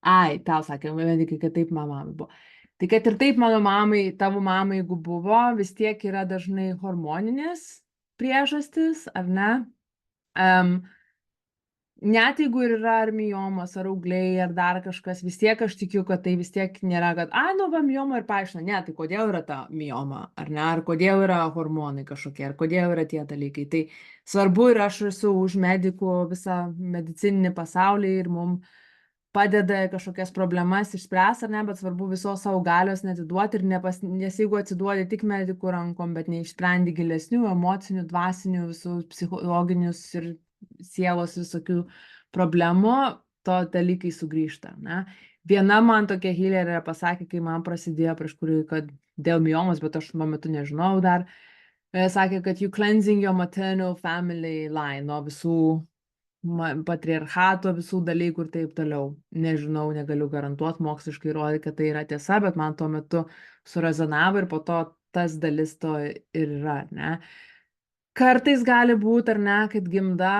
Ai, tau sakė medikai, kad taip mano mamai buvo. Tai kad ir taip mano mamai, tavo mamai, jeigu buvo, vis tiek yra dažnai hormoninės priežastis, ar ne? Net jeigu ir yra ar miomos, ar augliai, ar dar kažkas, vis tiek aš tikiu, kad tai vis tiek nėra, kad, nu va, mioma ir paaiškina, ne, tai kodėl yra ta mioma, ar ne, ar kodėl yra hormonai kažkokie, ar kodėl yra tie dalykai. Tai svarbu ir aš esu už medikų visą medicininį pasaulį ir mums padeda kažkokias problemas išspręsti, ar ne, bet svarbu visos savo galios netiduoti ir nes jeigu atsiduodi tik medikų rankom, bet neišsprendi gilesnių emocinių, dvasinių, visų psichologinius ir sielos visokių problemų, to dalykai sugrįžta, ne. Viena man tokia healerė pasakė, kai man prasidėjo prieš kurį, kad dėl miomos, bet aš tuo metu nežinau dar, sakė, kad you cleansing your maternal family line nuo visų patriarchato visų dalykų ir taip toliau. Nežinau, negaliu garantuoti, moksliškai įrodyti, kad tai yra tiesa, bet man tuo metu surezonavo ir po to tas dalis to ir yra, ne. Kartais gali būti, ar ne, kad gimda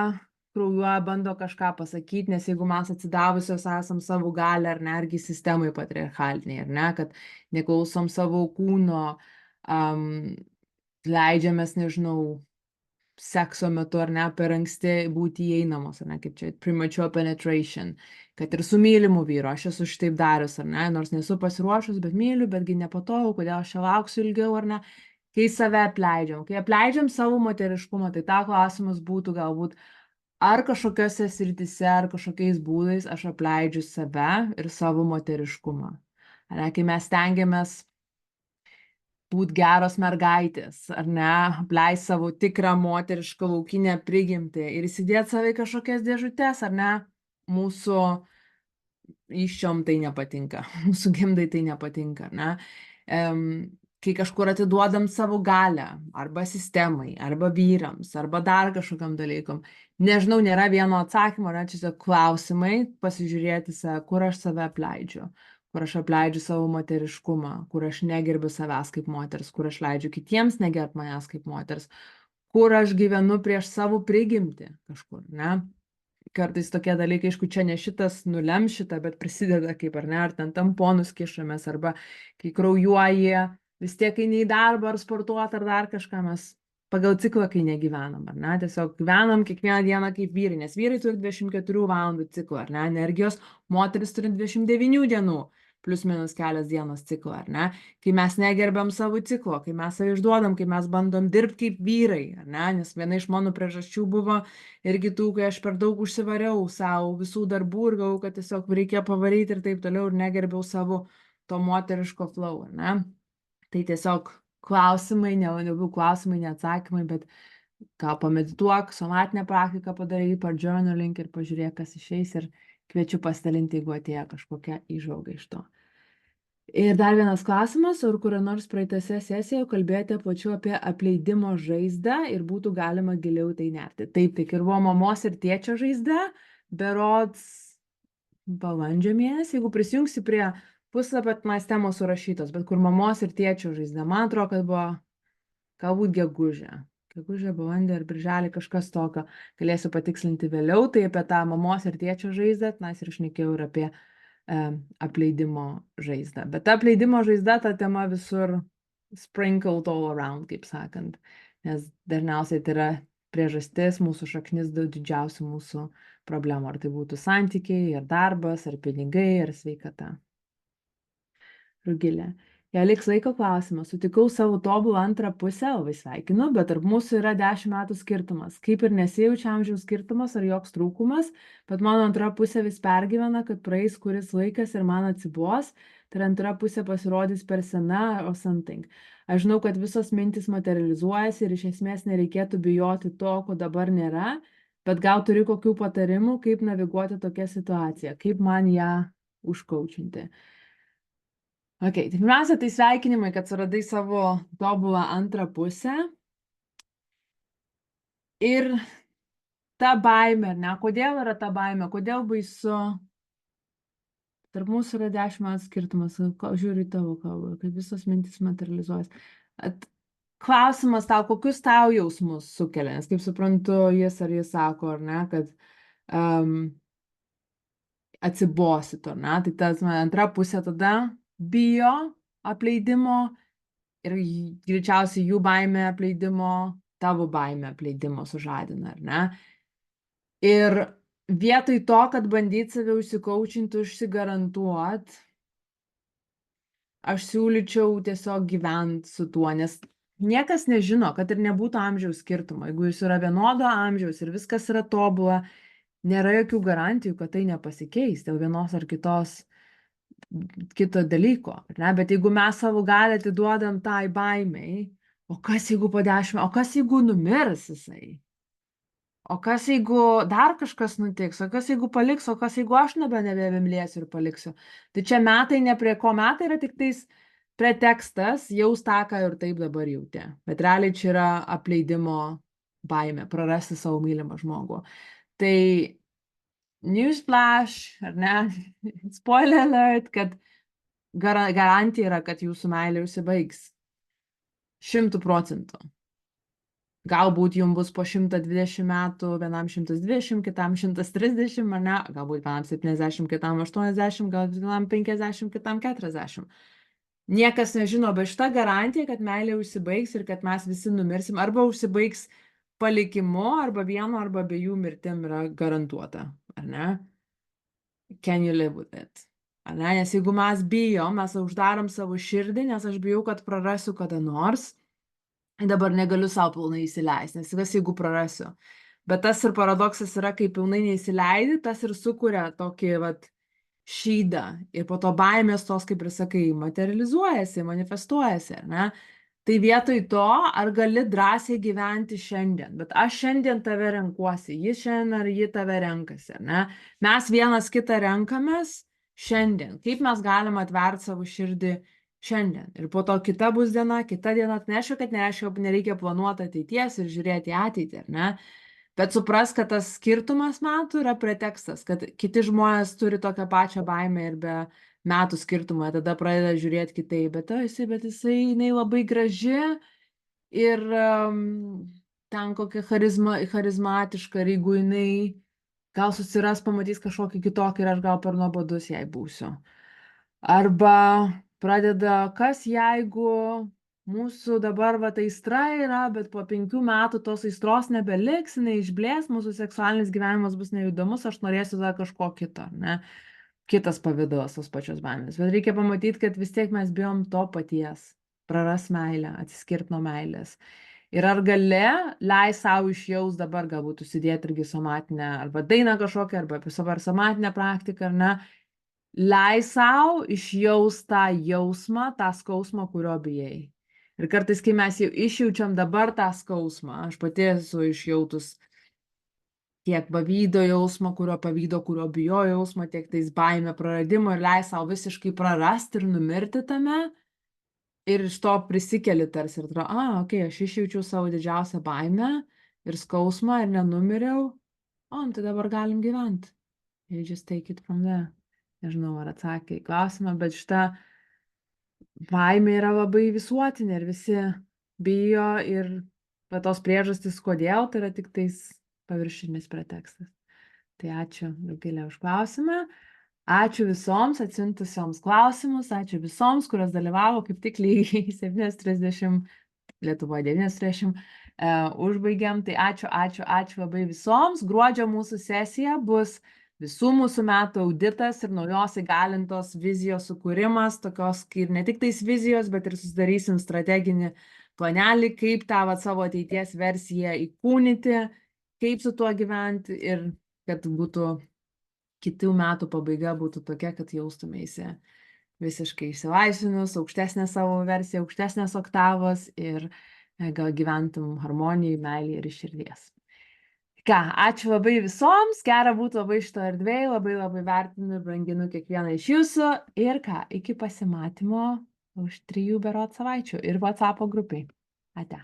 kraujuoja, bando kažką pasakyti, nes jeigu mes atsidavusios esam savo galę, ar ne, argi sistemai patriarchaliniai, ar ne, kad neklausom savo kūno, leidžiamės, nežinau, sekso metu, ar ne, per anksti būti įeinamos, ar ne, kaip čia premature penetration, kad ir su mylimu vyru, aš esu šitaip darius, ar ne, nors nesu pasiruošus, bet myliu, betgi nepatogu, kodėl aš čia lauksiu ilgiau, ar ne, kai save apleidžiam, kai apleidžiam savo moteriškumą, tai tą klausimas būtų galbūt, ar kažkokiose srityse, ar kažkokiais būdais aš apleidžiu save ir savo moteriškumą, ar ne, kai mes stengiamės būt geros mergaitės, ar ne, apleist savo tikrą moterišką laukinę prigimtį ir įsidėt save į kažkokias dėžutes, ar ne, mūsų iščiom tai nepatinka, mūsų gimdai tai nepatinka, ar ne, kai kažkur atiduodam savo galią, arba sistemai, arba vyrams, arba dar kažkokiam dalykam, nežinau, nėra vieno atsakymo, ar ne, čia klausimai, pasižiūrėti save, kur aš save apleidžiu, kur aš apleidžiu savo moteriškumą, kur aš negerbiu savęs kaip moters, kur aš leidžiu kitiems negerbt manęs kaip moters, kur aš gyvenu prieš savo prigimtį kažkur, ne? Kartais tokie dalykai, aišku, čia ne šitas nulem šitą, bet prisideda kaip ar ne, ar ten tamponus kišamės, arba kai kraujuoja, vis tiek eini į darbą ar sportuoti ar dar kažką, mes pagal ciklą, kai negyvenam, ar ne, tiesiog gyvenam kiekvieną dieną kaip vyrai, nes vyrai turi 24 valandų ciklą, ar ne, energijos, moteris turi 29 dienų, plius minus kelias dienos ciklą, ar ne, kai mes negerbiam savo ciklo, kai mes save išduodam, kai mes bandom dirbti kaip vyrai, ar ne, nes viena iš mano priežasčių buvo irgi tų, kai aš per daug užsivariau savo visų darbų ir galvoju, kad tiesiog reikia pavaryti ir taip toliau ir negerbiau savo to moteriško flow, ar ne, tai tiesiog klausimai, nebuvo klausimai, neatsakymai, bet gal pamedituok, somatinę praktiką padarai, ypač journaling ir pažiūrėk, kas išeis ir kviečiu pasidalinti, jeigu atėjo kažkokia įžvalga iš to. Ir dar vienas klausimas, ar kurio nors praeitose sesijoje kalbėjote plačiau apie apleidimo žaizdą ir būtų galima giliau tai nerti. Taip, tik ir buvo mamos ir tėčio žaizda, berods balandžio mėnesį, jeigu prisijungsi prie puslapio, mes temos surašytos, bet kur mamos ir tėčio žaizda, man atrodo, kad buvo galbūt gegužė, balandį ar birželį, kažkas tokio, galėsiu patikslinti vėliau, tai apie tą mamos ir tėčio žaizdą, mes ir šnekėjau ir apie apleidimo žaizdą. Bet ta apleidimo žaizda, ta tema visur sprinkled all around, kaip sakant, nes dažniausiai tai yra priežastis, mūsų šaknis daug didžiausių mūsų problemų, ar tai būtų santykiai, ar darbas, ar pinigai, ar sveikata. Rugilė. Jei liks laiko klausimas, sutikau savo tobulą antrą pusę, labai sveikinu, bet tarp mūsų yra 10 metų skirtumas. Kaip ir nesijaučia amžiaus skirtumas ar joks trūkumas, bet mano antra pusė vis pergyvena, kad praeis kuris laikas ir man atsibos, tai antra pusė pasirodys per sena o something. Aš žinau, kad visos mintis materializuojasi ir iš esmės nereikėtų bijoti to, ko dabar nėra, bet gal turi kokių patarimų, kaip naviguoti tokią situaciją, kaip man ją užkaučinti. Ok, tai pirmiausia, tai sveikinimai, kad suradai savo tobulą antrą pusę. Ir ta baimė, ar ne? Kodėl yra ta baimė? Kodėl baisu? Tarp mūsų yra 10 metų skirtumas, žiūriu į tavo kalbą, kaip visos mintis materializuojas. Klausimas tau, kokius tau jausmus sukelia, nes kaip suprantu, jis ar jis sako, ar ne, kad atsibosit, ar ne, tai tas antra pusė tada bijo apleidimo ir greičiausiai jų baimė apleidimo, tavo baimė apleidimo sužadina, ar ne? Ir vietoj to, kad bandyt save užsikaučinti, užsigarantuot, aš siūlyčiau tiesiog gyventi su tuo, nes niekas nežino, kad ir nebūtų amžiaus skirtumo. Jeigu jūs yra vienodo amžiaus ir viskas yra tobula, nėra jokių garantijų, kad tai nepasikeis dėl vienos ar kito dalyko. Ne? Bet jeigu mes savo galę atiduodam tai baimiai, o kas jeigu po 10, o kas jeigu numirs jisai? O kas jeigu dar kažkas nutiks, o kas jeigu paliks, o kas jeigu aš nebemylėsiu ir paliksiu. Tai čia metai ne prie ko, metai yra tik tais pretekstas, jaus tą, ką ir taip dabar jauti. Bet realiai čia yra apleidimo baimė, prarasti savo mylimą žmogų. Tai newsflash, ar ne, spoiler alert, kad garantija yra, kad jūsų meilė užsibaigs 100%. Galbūt jums bus po 120 metų, vienam 120, kitam 130, ar ne? Galbūt vienam 70, kitam 80, galbūt vienam 50, kitam 40. Niekas nežino, bet šita garantija, kad meilė užsibaigs ir kad mes visi numirsim, arba užsibaigs palikimu, arba vieno, arba abiejų mirtim yra garantuota, ar ne? Can you live with it? Ar ne? Nes jeigu mes bijom, mes uždarom savo širdį, nes aš bijau, kad prarasiu kada nors, dabar negaliu savo pilnai įsileisti, nes kas jeigu prarasiu. Bet tas ir paradoksas yra, kai pilnai neįsileidi, tas ir sukuria tokį šydą. Ir po to baimės tos, kaip ir sakai, materializuojasi, manifestuojasi, ar ne? Tai vietoj to, ar gali drąsiai gyventi šiandien. Bet aš šiandien tave renkuosi, jis šiandien ar ji tave renkasi, ar ne? Mes vienas kitą renkamės šiandien. Kaip mes galime atverti savo širdį šiandien. Ir po to kita bus diena, kita diena. Tai nereiškia, kad nereikia planuoti ateities ir žiūrėti į ateitį, ar ne? Bet supras, kad tas skirtumas metų yra pretekstas, kad kiti žmonės turi tokią pačią baimę ir be metų skirtumą, tada pradeda žiūrėti kitaip, bet jinai labai graži ir ten kokia charizmatiška, ir jeigu jinai gal susiras, pamatys kažkokį kitokį ir aš gal per nuobodus jai būsiu. Arba pradeda, kas jeigu mūsų dabar aistra yra, bet po 5 metų tos aistros nebeliks, jinai išblės, mūsų seksualinis gyvenimas bus neįdomus, aš norėsiu dar kažko kito, ne? Kitas pavidalas tos pačios baimės. Bet reikia pamatyti, kad vis tiek mes bijom to paties. Praras meilę, atsiskirt nuo meilės. Ir ar gali leis savo išjaus dabar galbūt užsidėti irgi somatinę, arba dainą kažkokią, arba apie savo somatinę praktiką, ar ne? Leis savo išjaus tą jausmą, tą skausmą, kurio bijai. Ir kartais, kai mes jau išjaučiam dabar tą skausmą, aš pati esu išjautus tiek pavydo jausmą, kurio bijo jausmą, tiek tais baimė praradimo ir leis savo visiškai prarasti ir numirti tame. Ir iš to prisikeli tarsi ir atrodo, okei, aš išjaučiau savo didžiausią baimę ir skausmą ir nenumiriau, tai dabar galim gyventi. You just take it from there. Nežinau, ar atsakė į klausimą, bet šita baimė yra labai visuotinė ir visi bijo ir tos priežastys, kodėl, tai yra tik tais paviršinis pretekstas. Tai ačiū Rugilė už klausimą. Ačiū visoms atsiuntusioms klausimus, ačiū visoms, kurios dalyvavo kaip tik lygiai 7:30, Lietuvoje 9:30. Užbaigiam, tai ačiū labai visoms. Gruodžio mūsų sesija bus visų mūsų metų auditas ir naujos įgalintos vizijos sukūrimas, tokios kaip ne tik tais vizijos, bet ir susidarysim strateginį planelį, kaip tą savo ateities versiją įkūnyti, kaip su tuo gyventi ir kad būtų kitų metų pabaiga būtų tokia, kad jaustumėsi visiškai išsilaisvinus, aukštesnė savo versija, aukštesnės oktavos ir gal gyventum harmonijai, meilėje ir iš širdies. Ką, ačiū labai visoms, gera būtų labai šito erdvėje, labai vertinu ir branginu kiekvieną iš jūsų ir ką, iki pasimatymo už 3 berods savaičių ir WhatsApp grupiai. Ate.